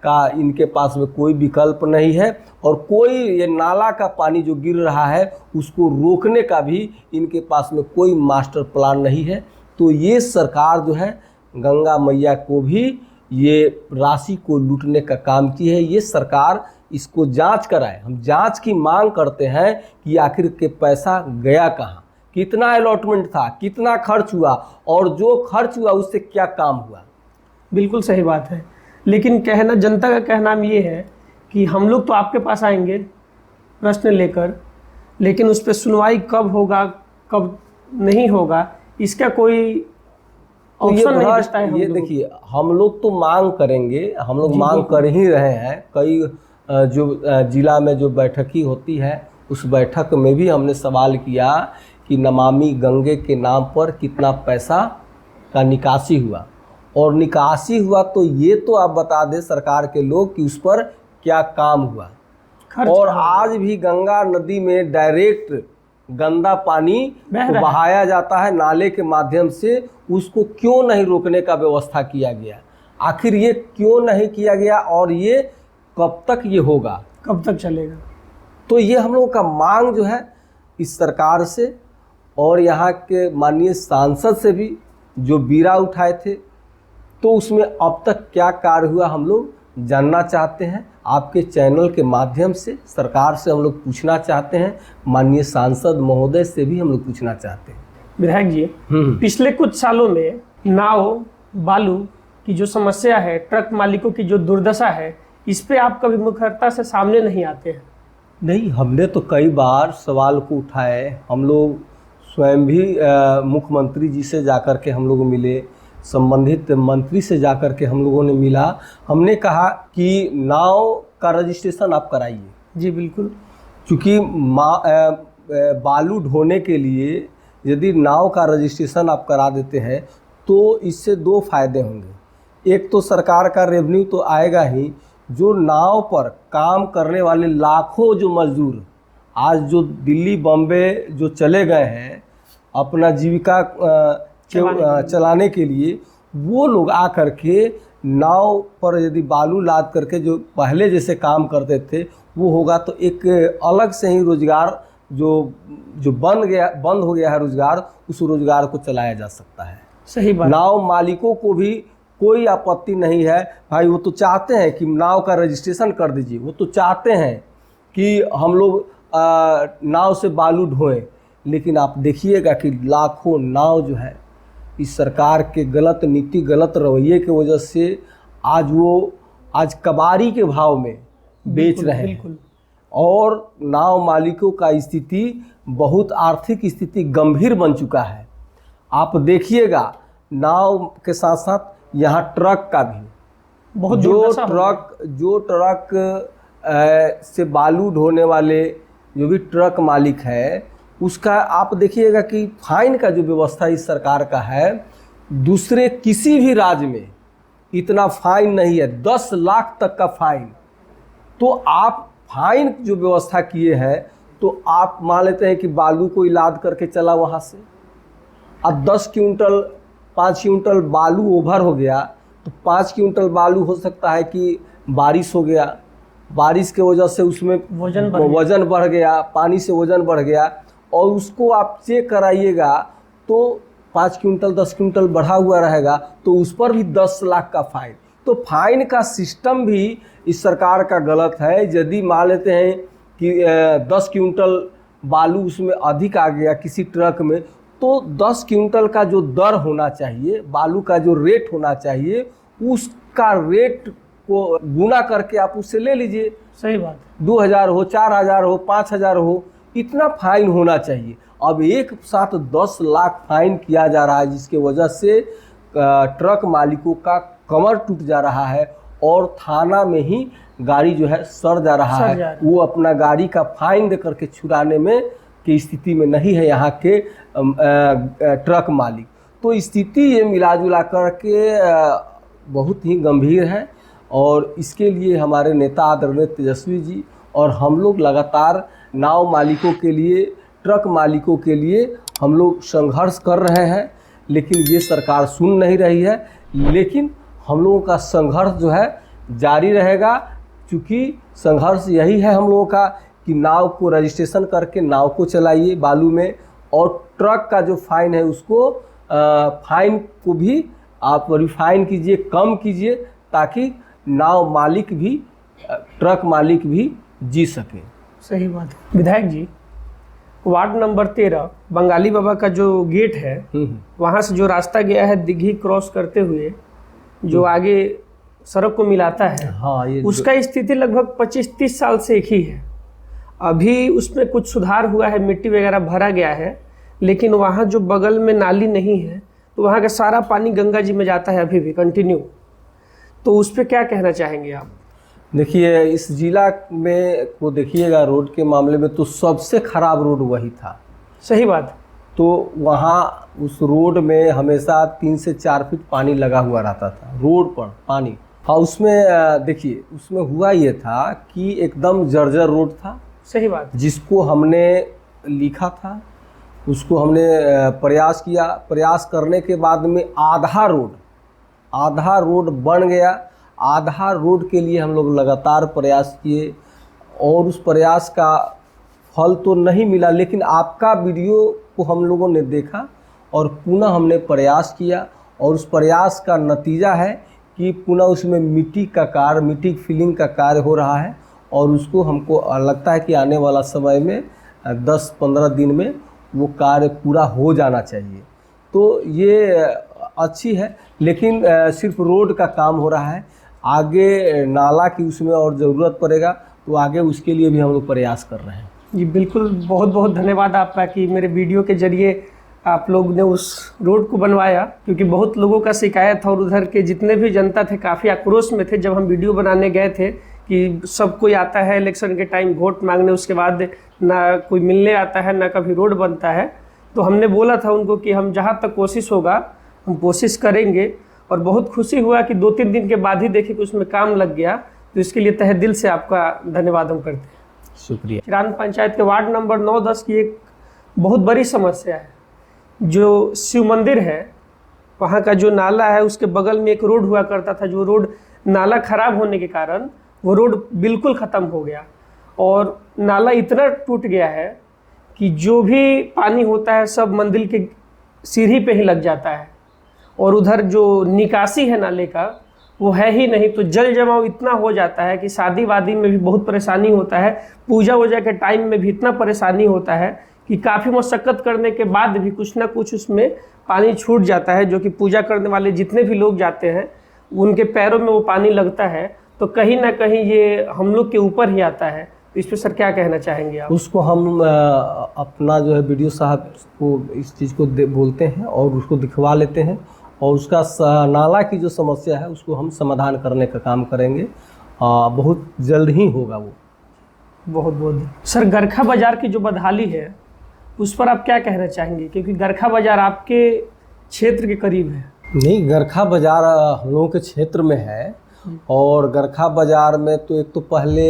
का इनके पास में कोई विकल्प नहीं है। और कोई ये नाला का पानी जो गिर रहा है उसको रोकने का भी इनके पास में कोई मास्टर प्लान नहीं है। तो ये सरकार जो है गंगा मैया को भी ये राशि को लूटने का काम की है। ये सरकार इसको जांच कराए। हम जांच की मांग करते हैं कि आखिर के पैसा गया कहाँ, कितना अलॉटमेंट था, कितना खर्च हुआ और जो खर्च हुआ उससे क्या काम हुआ। बिल्कुल सही बात है। लेकिन कहना, जनता का कहना ये है कि हम लोग तो आपके पास आएंगे प्रश्न लेकर, लेकिन उस पर सुनवाई कब होगा, कब नहीं होगा, इसका कोई तो ऑप्शन नहीं दिखता है हम ये लोगों को। देखिए, हम लोग तो मांग करेंगे, हम लोग जी, मांग बिल्कुल। कर ही रहे हैं। कई जिला में जो बैठकी होती है, उस बैठक में भी हमने सवाल किया कि नमामि गंगे के नाम पर कितना पैसा का निकासी हुआ, और निकासी हुआ तो ये तो आप बता दें सरकार के लोग कि उस पर क्या काम हुआ। खर्च और कहाँ? आज भी गंगा नदी में डायरेक्ट गंदा पानी बह को रहा है। बहाया जाता है नाले के माध्यम से। उसको क्यों नहीं रोकने का व्यवस्था किया गया? आखिर ये क्यों नहीं किया गया, और ये कब तक ये होगा? कब तक चलेगा? तो ये हम लोगों का मांग जो है इस सरकार से और यहाँ के माननीय सांसद से भी जो बीड़ा उठाए थे, तो उसमें अब तक क्या कार्य हुआ हम लोग जानना चाहते हैं। आपके चैनल के माध्यम से सरकार से हम लोग पूछना चाहते हैं, माननीय सांसद महोदय से भी हम लोग पूछना चाहते हैं। विधायक जी, पिछले कुछ सालों में नाव बालू की जो समस्या है, ट्रक मालिकों की जो दुर्दशा है, इस पे आप कभी मुखरता से सामने नहीं आते हैं। नहीं, हमने तो कई बार सवाल को उठाए। हम लोग स्वयं भी मुख्यमंत्री जी से जाकर के हम लोग मिले, संबंधित मंत्री से जाकर के हम लोगों ने मिला। हमने कहा कि नाव का रजिस्ट्रेशन आप कराइए। जी बिल्कुल। क्योंकि बालू ढोने के लिए यदि नाव का रजिस्ट्रेशन आप करा देते हैं तो इससे दो फायदे होंगे। एक तो सरकार का रेवेन्यू तो आएगा ही, जो नाव पर काम करने वाले लाखों जो मजदूर आज जो दिल्ली बॉम्बे जो चले गए हैं अपना जीविका चलाने के लिए, वो लोग आ करके नाव पर यदि बालू लाद करके जो पहले जैसे काम करते थे वो होगा, तो एक अलग से ही रोजगार जो बंद हो गया है रोजगार, उस रोजगार को चलाया जा सकता है। सही बात। नाव मालिकों को भी कोई आपत्ति नहीं है भाई, वो तो चाहते हैं कि नाव का रजिस्ट्रेशन कर दीजिए, वो तो चाहते हैं कि हम लोग नाव से बालू ढोएं। लेकिन आप देखिएगा कि लाखों नाव जो है इस सरकार के गलत नीति, गलत रवैये की वजह से आज कबाड़ी के भाव में बेच रहे हैं। बिल्कुल। और नाव मालिकों का स्थिति बहुत आर्थिक स्थिति गंभीर बन चुका है। आप देखिएगा नाव के साथ साथ यहाँ ट्रक का भी बहुत जो ट्रक से बालू ढोने वाले जो भी ट्रक मालिक है, उसका आप देखिएगा कि फाइन का जो व्यवस्था इस सरकार का है, दूसरे किसी भी राज्य में इतना फाइन नहीं है, 10 लाख तक का फाइन। तो आप फाइन जो व्यवस्था किए हैं, तो आप मान लेते हैं कि बालू को इलाद करके चला वहाँ से, अब 5 क्विंटल बालू ओवर हो गया, तो 5 क्विंटल बालू हो सकता है कि बारिश हो गया, बारिश के वजह से उसमें वजन बढ़ गया, पानी से वजन बढ़ गया, और उसको आप चेक कराइएगा तो 5 क्विंटल 10 क्विंटल बढ़ा हुआ रहेगा, तो उस पर भी 10 लाख का फाइन। तो फाइन का सिस्टम भी इस सरकार का गलत है। यदि मान लेते हैं कि 10 क्विंटल बालू उसमें अधिक आ गया किसी ट्रक में, तो 10 क्विंटल का जो दर होना चाहिए, बालू का जो रेट होना चाहिए, उसका रेट को गुना करके आप उससे ले लीजिए। सही बात। 2000 हो, 4000 हो, 5000 हो, इतना फाइन होना चाहिए। अब एक साथ 10 लाख फाइन किया जा रहा है, जिसके वजह से ट्रक मालिकों का कमर टूट जा रहा है और थाना में ही गाड़ी जो है सड़ जा रहा है। वो अपना गाड़ी का फाइन दे करके छुड़ाने में की स्थिति में नहीं है यहाँ के ट्रक मालिक। तो स्थिति ये मिला जुला करके बहुत ही गंभीर है, और इसके लिए हमारे नेता आदरणीय तेजस्वी जी और हम लोग लगातार नाव मालिकों के लिए, ट्रक मालिकों के लिए हम लोग संघर्ष कर रहे हैं, लेकिन ये सरकार सुन नहीं रही है। लेकिन हम लोगों का संघर्ष जो है जारी रहेगा, क्योंकि संघर्ष यही है हम लोगों का कि नाव को रजिस्ट्रेशन करके नाव को चलाइए बालू में, और ट्रक का जो फाइन है उसको फाइन को भी आप रिफाइन कीजिए, कम कीजिए, ताकि नाव मालिक भी, ट्रक मालिक भी जी सके। सही बात है। विधायक जी, वार्ड नंबर 13 बंगाली बाबा का जो गेट है, वहाँ से जो रास्ता गया है दिघी क्रॉस करते हुए जो आगे सड़क को मिलाता है, हाँ, उसका स्थिति लगभग 25-30 साल से एक ही है। अभी उसमें कुछ सुधार हुआ है, मिट्टी वगैरह भरा गया है, लेकिन वहाँ जो बगल में नाली नहीं है, तो वहाँ का सारा पानी गंगा जी में जाता है अभी भी कंटिन्यू। तो उस पर क्या कहना चाहेंगे आप? देखिए, इस जिला में को देखिएगा, रोड के मामले में तो सबसे खराब रोड वही था। सही बात। तो वहाँ उस रोड में हमेशा 3 से 4 फीट पानी लगा हुआ रहता था, रोड पर पानी। हाँ, उसमें देखिए, उसमें हुआ ये था कि एकदम जर्जर रोड था। सही बात। जिसको हमने लिखा था, उसको हमने प्रयास किया। प्रयास करने के बाद में आधा रोड बन गया। आधा रोड के लिए हम लोग लगातार प्रयास किए और उस प्रयास का फल तो नहीं मिला, लेकिन आपका वीडियो को हम लोगों ने देखा और पुनः हमने प्रयास किया और उस प्रयास का नतीजा है कि पुनः उसमें मिट्टी फिलिंग का कार्य हो रहा है और उसको हमको लगता है कि आने वाला समय में 10-15 दिन में वो कार्य पूरा हो जाना चाहिए। तो ये अच्छी है, लेकिन सिर्फ रोड का काम हो रहा है। आगे नाला की उसमें और ज़रूरत पड़ेगा, तो आगे उसके लिए भी हम लोग प्रयास कर रहे हैं। जी बिल्कुल, बहुत बहुत धन्यवाद आपका कि मेरे वीडियो के जरिए आप लोग ने उस रोड को बनवाया, क्योंकि बहुत लोगों का शिकायत था और उधर के जितने भी जनता थे काफ़ी आक्रोश में थे। जब हम वीडियो बनाने गए थे कि सब कोई आता है इलेक्शन के टाइम वोट मांगने, उसके बाद ना कोई मिलने आता है ना कभी रोड बनता है, तो हमने बोला था उनको कि हम जहाँ तक कोशिश होगा हम कोशिश करेंगे। और बहुत खुशी हुआ कि 2-3 दिन के बाद ही देखे कि उसमें काम लग गया। तो इसके लिए तहे दिल से आपका धन्यवाद हम करते हैं। शुक्रिया। चिरांद पंचायत के वार्ड नंबर 9-10 की एक बहुत बड़ी समस्या है। जो शिव मंदिर है वहाँ का जो नाला है उसके बगल में एक रोड हुआ करता था, जो रोड नाला खराब होने के कारण वो रोड बिल्कुल ख़त्म हो गया और नाला इतना टूट गया है कि जो भी पानी होता है सब मंदिर के सीढ़ी पे ही लग जाता है और उधर जो निकासी है नाले का वो है ही नहीं। तो जल जमाव इतना हो जाता है कि शादी वादी में भी बहुत परेशानी होता है, पूजा वूजा के टाइम में भी इतना परेशानी होता है कि काफ़ी मशक्क़त करने के बाद भी कुछ ना कुछ उसमें पानी छूट जाता है, जो कि पूजा करने वाले जितने भी लोग जाते हैं उनके पैरों में वो पानी लगता है। तो कहीं ना कहीं ये हम लोग के ऊपर ही आता है। तो इस पर सर क्या कहना चाहेंगे आप? उसको हम अपना जो है वीडियो साहब को इस चीज़ को बोलते हैं और उसको दिखवा लेते हैं और उसका नाला की जो समस्या है उसको हम समाधान करने का काम करेंगे। बहुत जल्द ही होगा वो। बहुत बहुत सर, गरखा बाज़ार की जो बदहाली है उस पर आप क्या कहना चाहेंगे? क्योंकि गरखा बाज़ार आपके क्षेत्र के करीब है। नहीं, गरखा बाज़ार हम लोगों के क्षेत्र में है और गरखा बाज़ार में तो एक तो पहले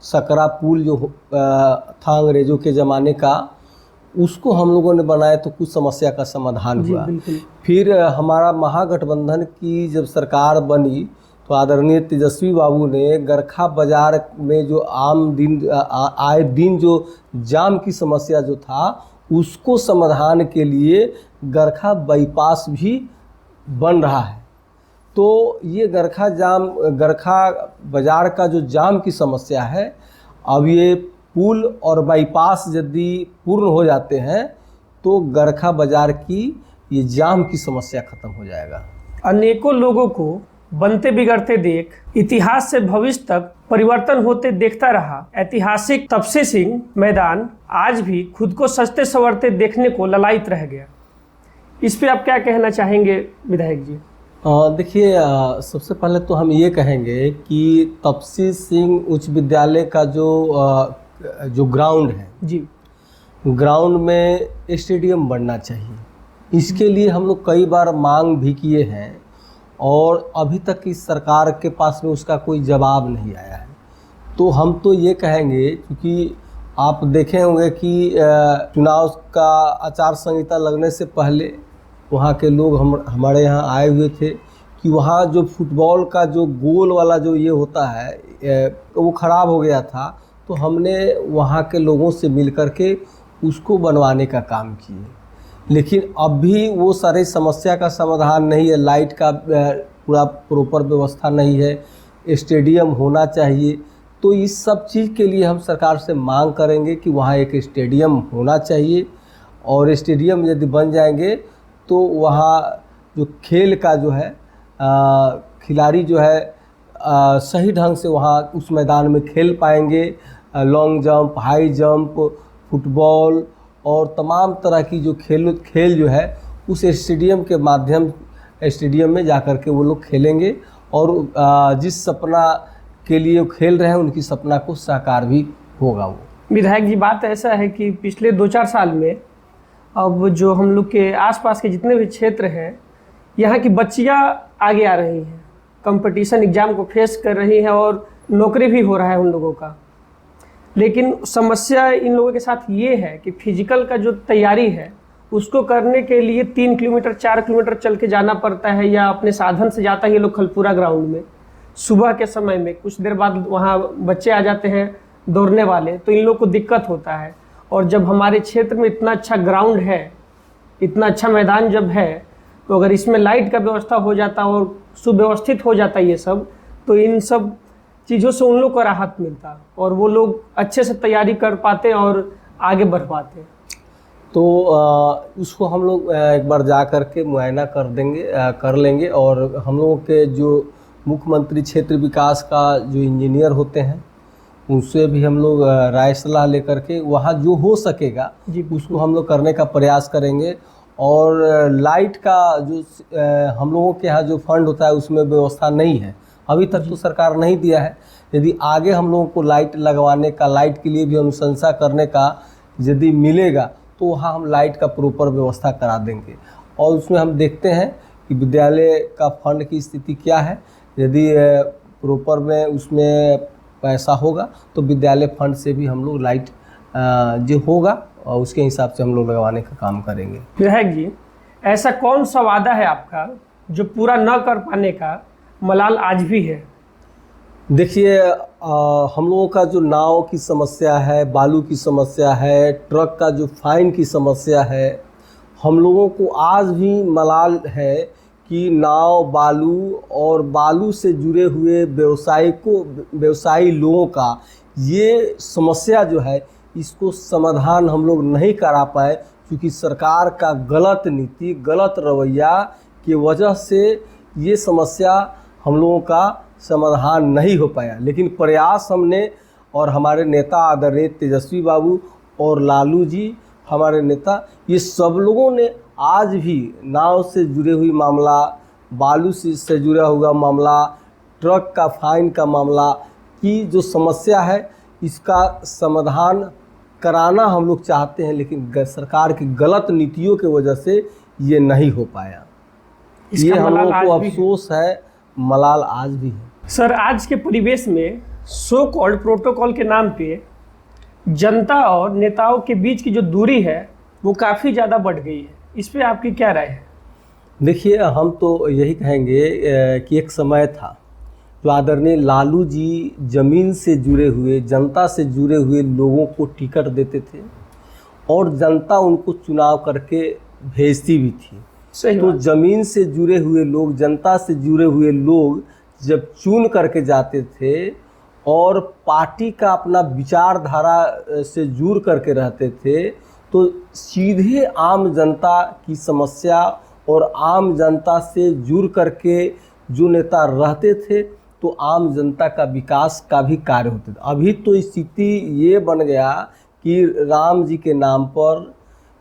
सकरा पुल जो था अंग्रेज़ों के ज़माने का, उसको हम लोगों ने बनाया तो कुछ समस्या का समाधान हुआ। फिर हमारा महागठबंधन की जब सरकार बनी तो आदरणीय तेजस्वी बाबू ने गरखा बाज़ार में जो आए दिन जो जाम की समस्या जो था उसको समाधान के लिए गरखा बाईपास भी बन रहा है। तो ये गरखा बाज़ार का जो जाम की समस्या है, अब ये पुल और बाईपास यदि पूर्ण हो जाते हैं तो गरखा बाज़ार की ये जाम की समस्या खत्म हो जाएगा। अनेकों लोगों को बनते बिगड़ते देख इतिहास से भविष्य तक परिवर्तन होते देखता रहा ऐतिहासिक तपसी सिंह मैदान आज भी खुद को सजते संवरते देखने को ललायित रह गया। इस पे आप क्या कहना चाहेंगे विधायक जी? देखिए, सबसे पहले तो हम ये कहेंगे कि तपसी सिंह उच्च विद्यालय का जो ग्राउंड है जी, ग्राउंड में स्टेडियम बनना चाहिए। इसके लिए हम लोग कई बार मांग भी किए हैं और अभी तक इस सरकार के पास में उसका कोई जवाब नहीं आया है। तो हम तो ये कहेंगे, क्योंकि आप देखे होंगे कि चुनाव का आचार संहिता लगने से पहले वहाँ के लोग हमारे यहाँ आए हुए थे कि वहाँ जो फुटबॉल का जो गोल वाला जो ये होता है वो ख़राब हो गया था। तो हमने वहाँ के लोगों से मिल कर के उसको बनवाने का काम किए, लेकिन अब भी वो सारी समस्या का समाधान नहीं है। लाइट का पूरा प्रॉपर व्यवस्था नहीं है, स्टेडियम होना चाहिए। तो इस सब चीज़ के लिए हम सरकार से मांग करेंगे कि वहाँ एक स्टेडियम होना चाहिए और स्टेडियम यदि बन जाएंगे तो वहाँ जो खेल का जो है खिलाड़ी जो है सही ढंग से वहाँ उस मैदान में खेल पाएंगे। Long jump, high jump, football और तमाम तरह की जो खेल जो है उस स्टेडियम में जाकर के वो लोग खेलेंगे और जिस सपना के लिए वो खेल रहे हैं उनकी सपना को साकार भी होगा। वो विधायक जी, बात ऐसा है कि पिछले 2-4 साल में अब जो हम लोग के आसपास के जितने भी क्षेत्र हैं, यहाँ की बच्चियाँ आगे आ रही हैं, कंपटीशन एग्ज़ाम को फेस कर रही हैं और नौकरी भी हो रहा है उन लोगों का। लेकिन समस्या इन लोगों के साथ ये है कि फिजिकल का जो तैयारी है उसको करने के लिए 3 किलोमीटर 4 किलोमीटर चल के जाना पड़ता है, या अपने साधन से जाता है ये लोग खलपुरा ग्राउंड में सुबह के समय में। कुछ देर बाद वहाँ बच्चे आ जाते हैं दौड़ने वाले, तो इन लोग को दिक्कत होता है। और जब हमारे क्षेत्र में इतना अच्छा ग्राउंड है, इतना अच्छा मैदान जब है, तो अगर इसमें लाइट का व्यवस्था हो जाता और सुव्यवस्थित हो जाता ये सब, तो इन सब चीज़ों से उन लोग को राहत मिलता और वो लोग अच्छे से तैयारी कर पाते और आगे बढ़ पाते। तो उसको हम लोग एक बार जा कर के मुआयना कर लेंगे और हम लोगों के जो मुख्यमंत्री क्षेत्र विकास का जो इंजीनियर होते हैं उनसे भी हम लोग राय सलाह लेकर के वहाँ जो हो सकेगा उसको हम लोग करने का प्रयास करेंगे। और लाइट का जो हम लोगों के यहाँ जो फंड होता है उसमें व्यवस्था नहीं है, अभी तक तो सरकार नहीं दिया है। यदि आगे हम लोगों को लाइट लगवाने का, लाइट के लिए भी अनुशंसा करने का यदि मिलेगा तो वहाँ हम लाइट का प्रॉपर व्यवस्था करा देंगे। और उसमें हम देखते हैं कि विद्यालय का फंड की स्थिति क्या है। यदि प्रॉपर में उसमें पैसा होगा तो विद्यालय फंड से भी हम लोग लाइट जो होगा और उसके हिसाब से हम लोग लगवाने का काम करेंगे। विधायक जी, ऐसा कौन सा वादा है आपका जो पूरा न कर पाने का मलाल आज भी है? देखिए, हम लोगों का जो नाव की समस्या है, बालू की समस्या है, ट्रक का जो फाइन की समस्या है, हम लोगों को आज भी मलाल है कि नाव, बालू और बालू से जुड़े हुए व्यवसायी लोगों का ये समस्या जो है इसको समाधान हम लोग नहीं करा पाए, क्योंकि सरकार का गलत नीति, गलत रवैया की वजह से ये समस्या हम लोगों का समाधान नहीं हो पाया। लेकिन प्रयास हमने और हमारे नेता आदरणीय तेजस्वी बाबू और लालू जी हमारे नेता, ये सब लोगों ने आज भी नाव से जुड़े हुई मामला, बालू से जुड़ा हुआ मामला, ट्रक का फाइन का मामला की जो समस्या है इसका समाधान कराना हम लोग चाहते हैं, लेकिन सरकार की गलत नीतियों की वजह से ये नहीं हो पाया। ये हम लोगों को अफसोस है, मलाल आज भी है। सर, आज के परिवेश में सो कॉल्ड प्रोटोकॉल के नाम पे जनता और नेताओं के बीच की जो दूरी है वो काफ़ी ज़्यादा बढ़ गई है, इस पे आपकी क्या राय है? देखिए, हम तो यही कहेंगे कि एक समय था जो आदरणीय लालू जी ज़मीन से जुड़े हुए, जनता से जुड़े हुए लोगों को टिकट देते थे और जनता उनको चुनाव करके भेजती भी थी। तो ज़मीन से जुड़े हुए लोग, जनता से जुड़े हुए लोग जब चुन करके जाते थे और पार्टी का अपना विचारधारा से जुड़ करके रहते थे, तो सीधे आम जनता की समस्या और आम जनता से जुड़ करके जो नेता रहते थे तो आम जनता का विकास का भी कार्य होते थे। अभी तो स्थिति ये बन गया कि राम जी के नाम पर,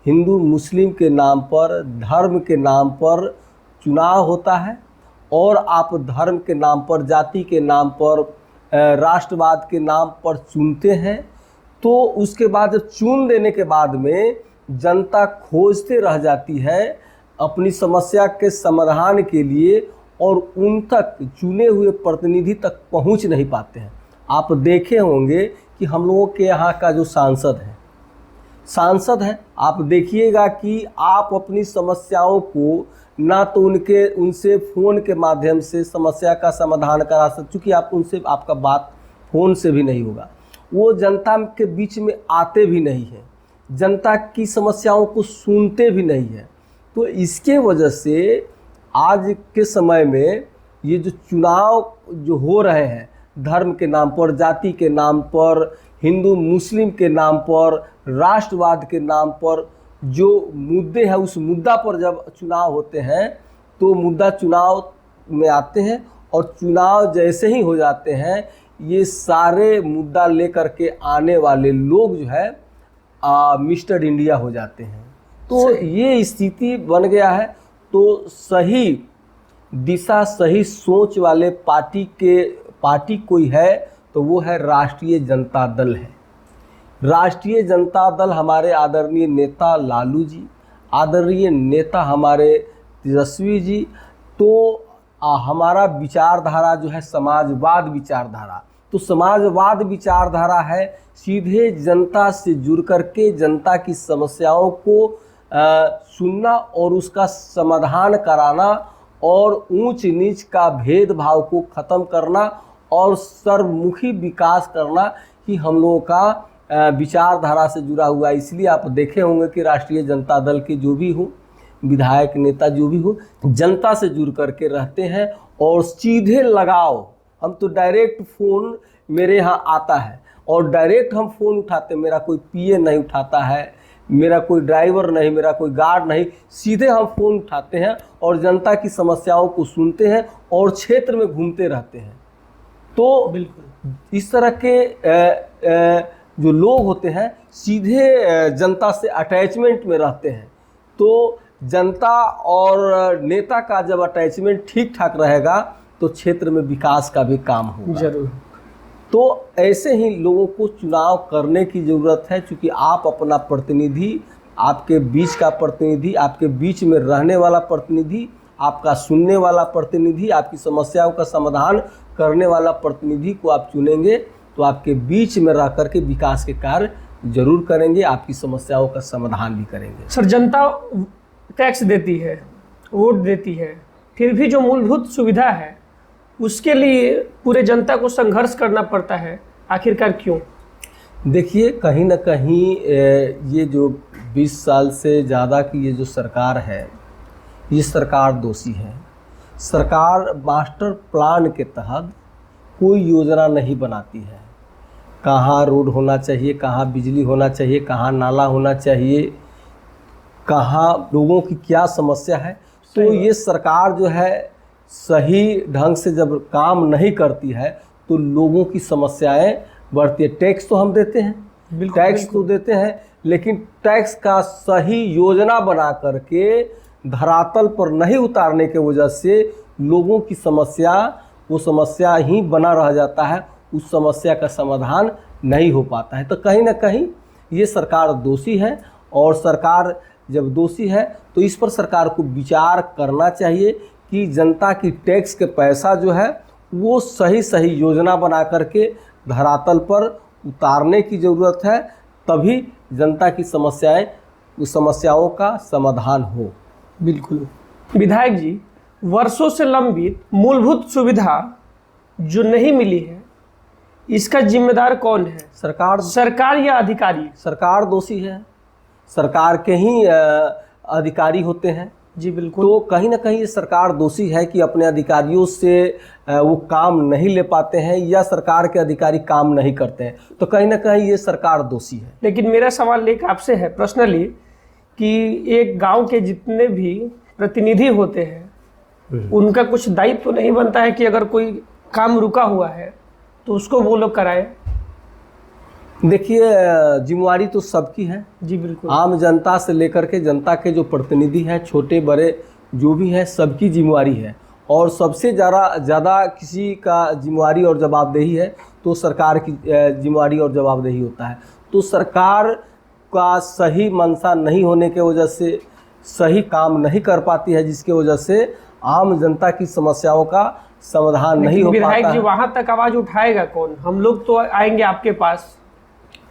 हिंदू मुस्लिम के नाम पर, धर्म के नाम पर चुनाव होता है और आप धर्म के नाम पर, जाति के नाम पर, राष्ट्रवाद के नाम पर चुनते हैं। तो उसके बाद चुन देने के बाद में जनता खोजते रह जाती है अपनी समस्या के समाधान के लिए और उन तक, चुने हुए प्रतिनिधि तक पहुंच नहीं पाते हैं। आप देखे होंगे कि हम लोगों के यहाँ का जो सांसद है, आप देखिएगा कि आप अपनी समस्याओं को ना तो उनसे फ़ोन के माध्यम से समस्या का समाधान करा सकते, चूँकि आप उनसे, आपका बात फ़ोन से भी नहीं होगा, वो जनता के बीच में आते भी नहीं हैं, जनता की समस्याओं को सुनते भी नहीं हैं। तो इसके वजह से आज के समय में ये जो चुनाव जो हो रहे हैं, धर्म के नाम पर, जाति के नाम पर, हिंदू मुस्लिम के नाम पर, राष्ट्रवाद के नाम पर जो मुद्दे हैं, उस मुद्दा पर जब चुनाव होते हैं तो मुद्दा चुनाव में आते हैं और चुनाव जैसे ही हो जाते हैं ये सारे मुद्दा लेकर के आने वाले लोग जो है मिस्टर इंडिया हो जाते हैं। तो ये स्थिति बन गया है। तो सही दिशा, सही सोच वाले पार्टी कोई है तो वो है राष्ट्रीय जनता दल है। राष्ट्रीय जनता दल हमारे आदरणीय नेता लालू जी, आदरणीय नेता हमारे तेजस्वी जी। तो हमारा विचारधारा जो है समाजवाद विचारधारा, तो समाजवाद विचारधारा है सीधे जनता से जुड़ करके जनता की समस्याओं को सुनना और उसका समाधान कराना और ऊंच नीच का भेदभाव को ख़त्म करना और सर्वमुखी विकास करना ही हम लोगों का विचारधारा से जुड़ा हुआ है। इसलिए आप देखे होंगे कि राष्ट्रीय जनता दल के जो भी हो, विधायक नेता जो भी हो, जनता से जुड़ करके रहते हैं और सीधे लगाव। हम तो डायरेक्ट फ़ोन मेरे यहाँ आता है और डायरेक्ट हम फ़ोन उठाते, मेरा कोई पीए नहीं उठाता है, मेरा कोई ड्राइवर नहीं, मेरा कोई गार्ड नहीं, सीधे हम फ़ोन उठाते हैं और जनता की समस्याओं को सुनते हैं और क्षेत्र में घूमते रहते हैं। तो बिल्कुल इस तरह के जो लोग होते हैं सीधे जनता से अटैचमेंट में रहते हैं। तो जनता और नेता का जब अटैचमेंट ठीक ठाक रहेगा तो क्षेत्र में विकास का भी काम होगा। जरूर। तो ऐसे ही लोगों को चुनाव करने की ज़रूरत है, क्योंकि आप अपना प्रतिनिधि, आपके बीच का प्रतिनिधि, आपके बीच में रहने वाला प्रतिनिधि, आपका सुनने वाला प्रतिनिधि, आपकी समस्याओं का समाधान करने वाला प्रतिनिधि को आप चुनेंगे तो आपके बीच में रह करके विकास के कार्य जरूर करेंगे, आपकी समस्याओं का समाधान भी करेंगे। सर, जनता टैक्स देती है, वोट देती है, फिर भी जो मूलभूत सुविधा है उसके लिए पूरे जनता को संघर्ष करना पड़ता है, आखिरकार क्यों? देखिए, कहीं ना कहीं ये जो 20 साल से ज़्यादा की ये जो सरकार है, ये सरकार दोषी है। सरकार मास्टर प्लान के तहत कोई योजना नहीं बनाती है। कहाँ रोड होना चाहिए, कहाँ बिजली होना चाहिए, कहाँ नाला होना चाहिए, कहाँ लोगों की क्या समस्या है, तो ये सरकार जो है सही ढंग से जब काम नहीं करती है तो लोगों की समस्याएं बढ़ती है। टैक्स तो हम देते हैं, टैक्स तो देते हैं, लेकिन टैक्स का सही योजना बना करके धरातल पर नहीं उतारने के वजह से लोगों की समस्या, वो समस्या ही बना रह जाता है, उस समस्या का समाधान नहीं हो पाता है। तो कहीं ना कहीं ये सरकार दोषी है, और सरकार जब दोषी है तो इस पर सरकार को विचार करना चाहिए कि जनता की टैक्स के पैसा जो है वो सही सही योजना बना करके धरातल पर उतारने की ज़रूरत है, तभी जनता की समस्याओं का समाधान हो। बिल्कुल। विधायक जी, वर्षों से लंबित मूलभूत सुविधा जो नहीं मिली है, इसका जिम्मेदार कौन है? सरकार या अधिकारी? सरकार दोषी है, सरकार के ही अधिकारी होते हैं। जी बिल्कुल। तो कहीं ना कहीं ये सरकार दोषी है कि अपने अधिकारियों से वो काम नहीं ले पाते हैं, या सरकार के अधिकारी काम नहीं करते हैं, तो कहीं ना कहीं ये सरकार दोषी है। लेकिन मेरा सवाल एक आपसे है पर्सनली, कि एक गांव के जितने भी प्रतिनिधि होते हैं उनका कुछ दायित्व तो नहीं बनता है कि अगर कोई काम रुका हुआ है तो उसको वो लोग कराएं? देखिए, जिम्मेवारी तो सबकी है। जी बिल्कुल। आम जनता से लेकर के जनता के जो प्रतिनिधि हैं, छोटे बड़े जो भी हैं, सबकी जिम्मेवारी है, और सबसे ज़्यादा किसी का जिम्मेवारी और जवाबदेही है तो सरकार की जिम्मेवारी और जवाबदेही होता है। तो सरकार का सही मंशा नहीं होने के वजह से सही काम नहीं कर पाती है, जिसके वजह से आम जनता की समस्याओं का समाधान नहीं हो पाता है। विधायक जी, वहाँ तक आवाज़ उठाएगा कौन? हम लोग तो आएंगे आपके पास।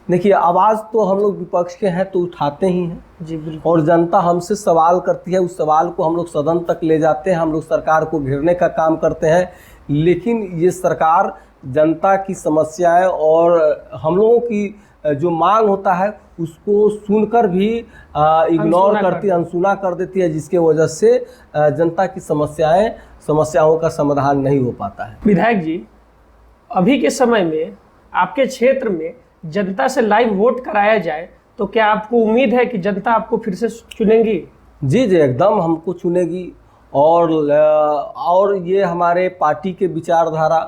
देखिए, आवाज़ तो हम लोग विपक्ष के हैं तो उठाते ही हैं। जी बिल्कुल। और जनता हमसे सवाल करती है, उस सवाल को हम लोग सदन तक ले जाते हैं, हम लोग सरकार को घेरने का काम करते हैं। लेकिन ये सरकार जनता की समस्याएं और हम लोगों की जो मांग होता है उसको सुनकर भी इग्नोर करती, अनसुना कर देती है, जिसके वजह से जनता की समस्याओं का समाधान नहीं हो पाता है। विधायक जी, अभी के समय में आपके क्षेत्र में जनता से लाइव वोट कराया जाए तो क्या आपको उम्मीद है कि जनता आपको फिर से चुनेंगी? जी जी, एकदम हमको चुनेगी, और ये हमारे पार्टी के विचारधारा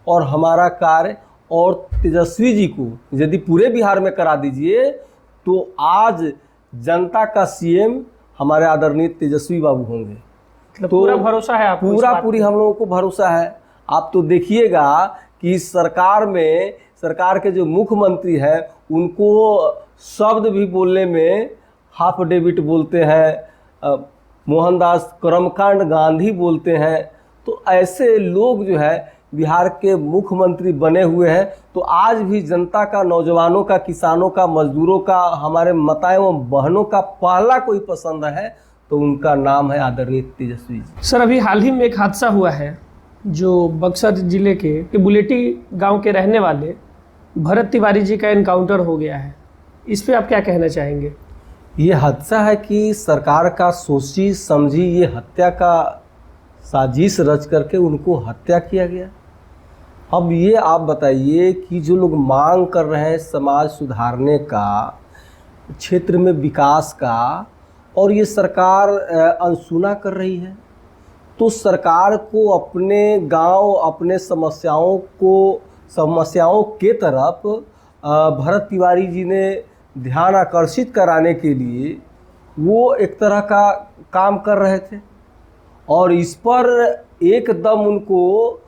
और हमारा कार्य और तेजस्वी जी को यदि पूरे बिहार में करा दीजिए तो आज जनता का सीएम हमारे आदरणीय तेजस्वी बाबू होंगे। मतलब पूरा भरोसा है आपको? पूरी हम लोगों को भरोसा है। आप तो देखिएगा कि सरकार में, सरकार के जो मुख्यमंत्री हैं उनको शब्द भी बोलने में हाफ डेविड बोलते हैं, मोहनदास करमकांड गांधी बोलते हैं। तो ऐसे लोग जो है बिहार के मुख्यमंत्री बने हुए हैं। तो आज भी जनता का, नौजवानों का, किसानों का, मजदूरों का, हमारे माताएं एवं बहनों का पहला कोई पसंद है तो उनका नाम है आदरणीय तेजस्वी जी। सर, अभी हाल ही में एक हादसा हुआ है जो बक्सर जिले के बुलेटी गांव के रहने वाले भरत तिवारी जी का एनकाउंटर हो गया है। इस पे आप क्या कहना चाहेंगे? ये हादसा है कि सरकार का सोची समझी ये हत्या का साजिश रच करके उनको हत्या किया गया। अब ये आप बताइए कि जो लोग मांग कर रहे हैं समाज सुधारने का, क्षेत्र में विकास का, और ये सरकार अनसुना कर रही है, तो सरकार को अपने गांव, अपने समस्याओं के तरफ भरत तिवारी जी ने ध्यान आकर्षित कराने के लिए वो एक तरह का काम कर रहे थे और इस पर एकदम उनको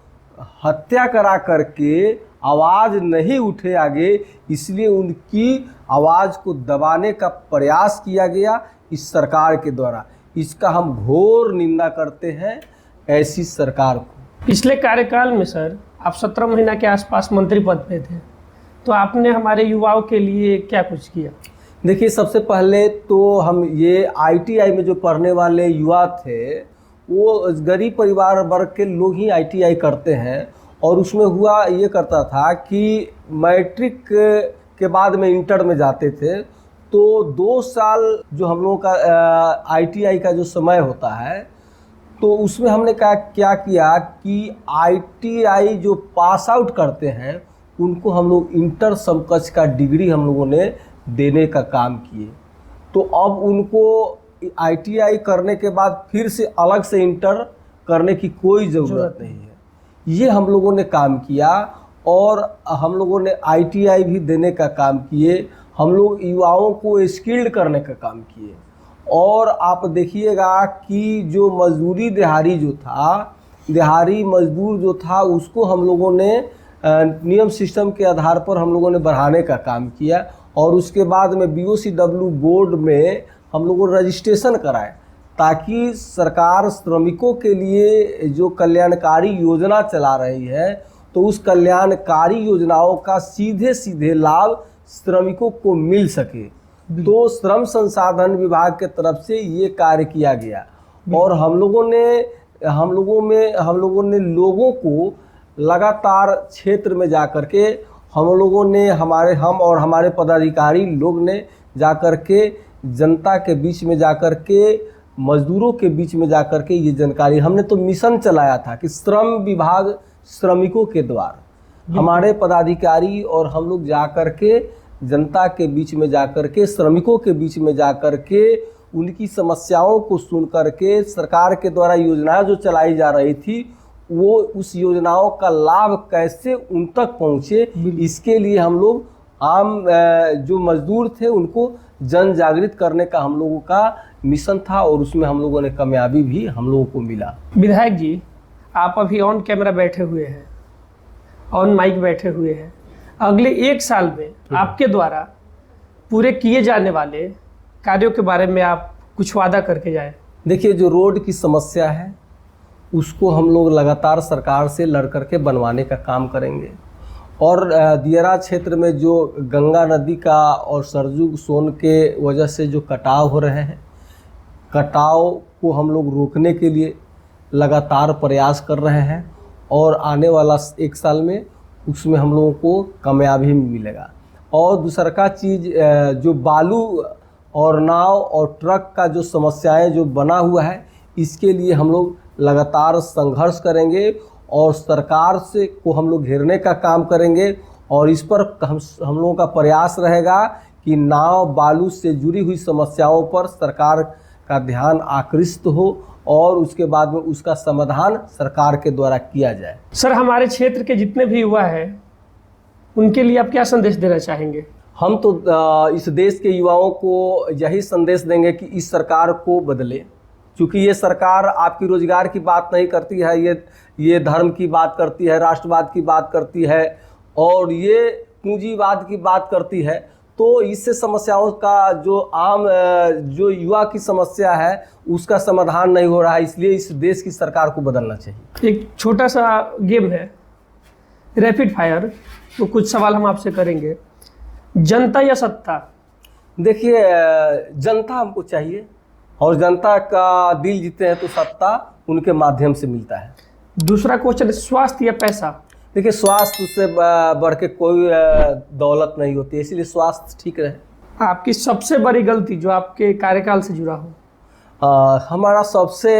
हत्या करा करके आवाज़ नहीं उठे आगे, इसलिए उनकी आवाज़ को दबाने का प्रयास किया गया इस सरकार के द्वारा। इसका हम घोर निंदा करते हैं ऐसी सरकार को। पिछले कार्यकाल में सर आप 17 महीना के आसपास मंत्री पद पे थे, तो आपने हमारे युवाओं के लिए क्या कुछ किया? देखिए, सबसे पहले तो हम ये ITI में जो पढ़ने वाले युवा थे वो गरीब परिवार वर्ग के लोग ही ITI करते हैं और उसमें हुआ ये करता था कि मैट्रिक के बाद में इंटर में जाते थे तो 2 साल जो हम लोगों का ITI का जो समय होता है तो उसमें हमने क्या किया कि ITI जो पास आउट करते हैं उनको हम लोग इंटर समकक्ष का डिग्री हम लोगों ने देने का काम किए। तो अब उनको ITI करने के बाद फिर से अलग से इंटर करने की कोई ज़रूरत नहीं है। ये हम लोगों ने काम किया और हम लोगों ने ITI भी देने का काम किए। हम लोग युवाओं को स्किल्ड करने का काम किए और आप देखिएगा कि जो मजदूरी दिहाड़ी मजदूर जो था उसको हम लोगों ने नियम सिस्टम के आधार पर हम लोगों ने बढ़ाने का काम किया और उसके बाद में BOCW बोर्ड में हम लोगों ने रजिस्ट्रेशन कराए ताकि सरकार श्रमिकों के लिए जो कल्याणकारी योजना चला रही है तो उस कल्याणकारी योजनाओं का सीधे लाभ श्रमिकों को मिल सके। तो श्रम संसाधन विभाग के तरफ से ये कार्य किया गया और हम लोगों ने लोगों को लगातार क्षेत्र में जा कर के हम और हमारे पदाधिकारी लोग ने जा कर के जनता के बीच में जा कर के मजदूरों के बीच में जा कर के ये जानकारी हमने तो मिशन चलाया था कि श्रम विभाग श्रमिकों के द्वार हमारे पदाधिकारी और हम लोग जा कर के जनता के बीच में जा कर के श्रमिकों के बीच में जा कर के उनकी समस्याओं को सुन कर के सरकार के द्वारा योजनाएं जो चलाई जा रही थी वो उस योजनाओं का लाभ कैसे उन तक पहुँचे, इसके लिए हम लोग आम जो मजदूर थे उनको जन जागृत करने का हम लोगों का मिशन था और उसमें हम लोगों ने कामयाबी भी हम लोगों को मिला। विधायक जी, आप अभी ऑन कैमरा बैठे हुए हैं, ऑन माइक बैठे हुए हैं, अगले 1 साल में आपके द्वारा पूरे किए जाने वाले कार्यों के बारे में आप कुछ वादा करके जाए। देखिए, जो रोड की समस्या है उसको हम लोग लगातार सरकार से लड़ करके बनवाने का काम करेंगे और दियरा क्षेत्र में जो गंगा नदी का और सरजू सोन के वजह से जो कटाव हो रहे हैं, कटाव को हम लोग रोकने के लिए लगातार प्रयास कर रहे हैं और आने वाला 1 साल में उसमें हम लोगों को कामयाबी मिलेगा। और दूसरा का चीज़ जो बालू और नाव और ट्रक का जो समस्याएं जो बना हुआ है इसके लिए हम लोग लगातार संघर्ष करेंगे और सरकार से को हम लोग घेरने का काम करेंगे और इस पर हम लोगों का प्रयास रहेगा कि नाव बालू से जुड़ी हुई समस्याओं पर सरकार का ध्यान आकृष्ट हो और उसके बाद में उसका समाधान सरकार के द्वारा किया जाए। सर, हमारे क्षेत्र के जितने भी युवा हैं उनके लिए आप क्या संदेश देना चाहेंगे? हम तो इस देश के युवाओं को यही संदेश देंगे कि इस सरकार को बदले, क्योंकि ये सरकार आपकी रोजगार की बात नहीं करती है, ये धर्म की बात करती है, राष्ट्रवाद की बात करती है और ये पूंजीवाद की बात करती है। तो इससे समस्याओं का जो युवा की समस्या है उसका समाधान नहीं हो रहा है, इसलिए इस देश की सरकार को बदलना चाहिए। एक छोटा सा गेम है रैपिड फायर, तो कुछ सवाल हम आपसे करेंगे। जनता या सत्ता? देखिए, जनता हमको चाहिए और जनता का दिल जीते हैं तो सत्ता उनके माध्यम से मिलता है। दूसरा क्वेश्चन, स्वास्थ्य या पैसा? देखिए, स्वास्थ्य से बढ़ के कोई दौलत नहीं होती है, इसीलिए स्वास्थ्य ठीक रहे। आपकी सबसे बड़ी गलती जो आपके कार्यकाल से जुड़ा हो? हमारा सबसे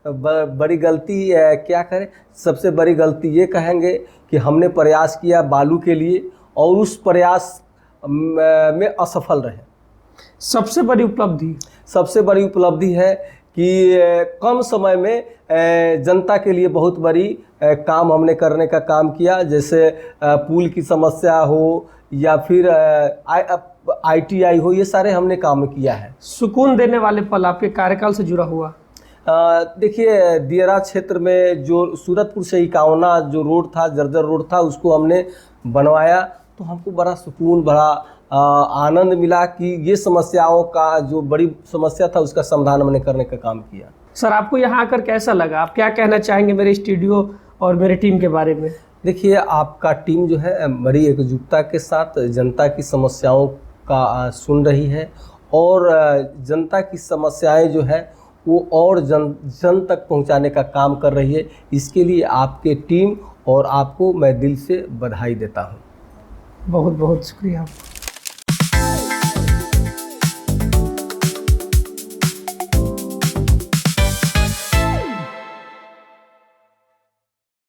बड़ी गलती क्या करें, सबसे बड़ी गलती ये कहेंगे कि हमने प्रयास किया बालू के लिए और उस प्रयास में असफल रहे। सबसे बड़ी उपलब्धि? सबसे बड़ी उपलब्धि है कि कम समय में जनता के लिए बहुत बड़ी काम हमने करने का काम किया, जैसे पुल की समस्या हो या फिर ITI हो, ये सारे हमने काम किया है। सुकून देने वाले पल आपके कार्यकाल से जुड़ा हुआ? देखिए, दियरा क्षेत्र में जो सूरतपुर से इकावना जो रोड था, जर्जर रोड था, उसको हमने बनवाया तो हमको बड़ा सुकून, बड़ा आनंद मिला कि ये समस्याओं का जो बड़ी समस्या था उसका समाधान हमने करने का काम किया। सर, आपको यहाँ आकर कैसा लगा? आप क्या कहना चाहेंगे मेरे स्टूडियो और मेरे टीम के बारे में? देखिए, आपका टीम जो है बड़ी एकजुटता के साथ जनता की समस्याओं का सुन रही है और जनता की समस्याएं जो है वो और जन तक पहुंचाने का काम कर रही है। इसके लिए आपके टीम और आपको मैं दिल से बधाई देता हूं। बहुत बहुत शुक्रिया।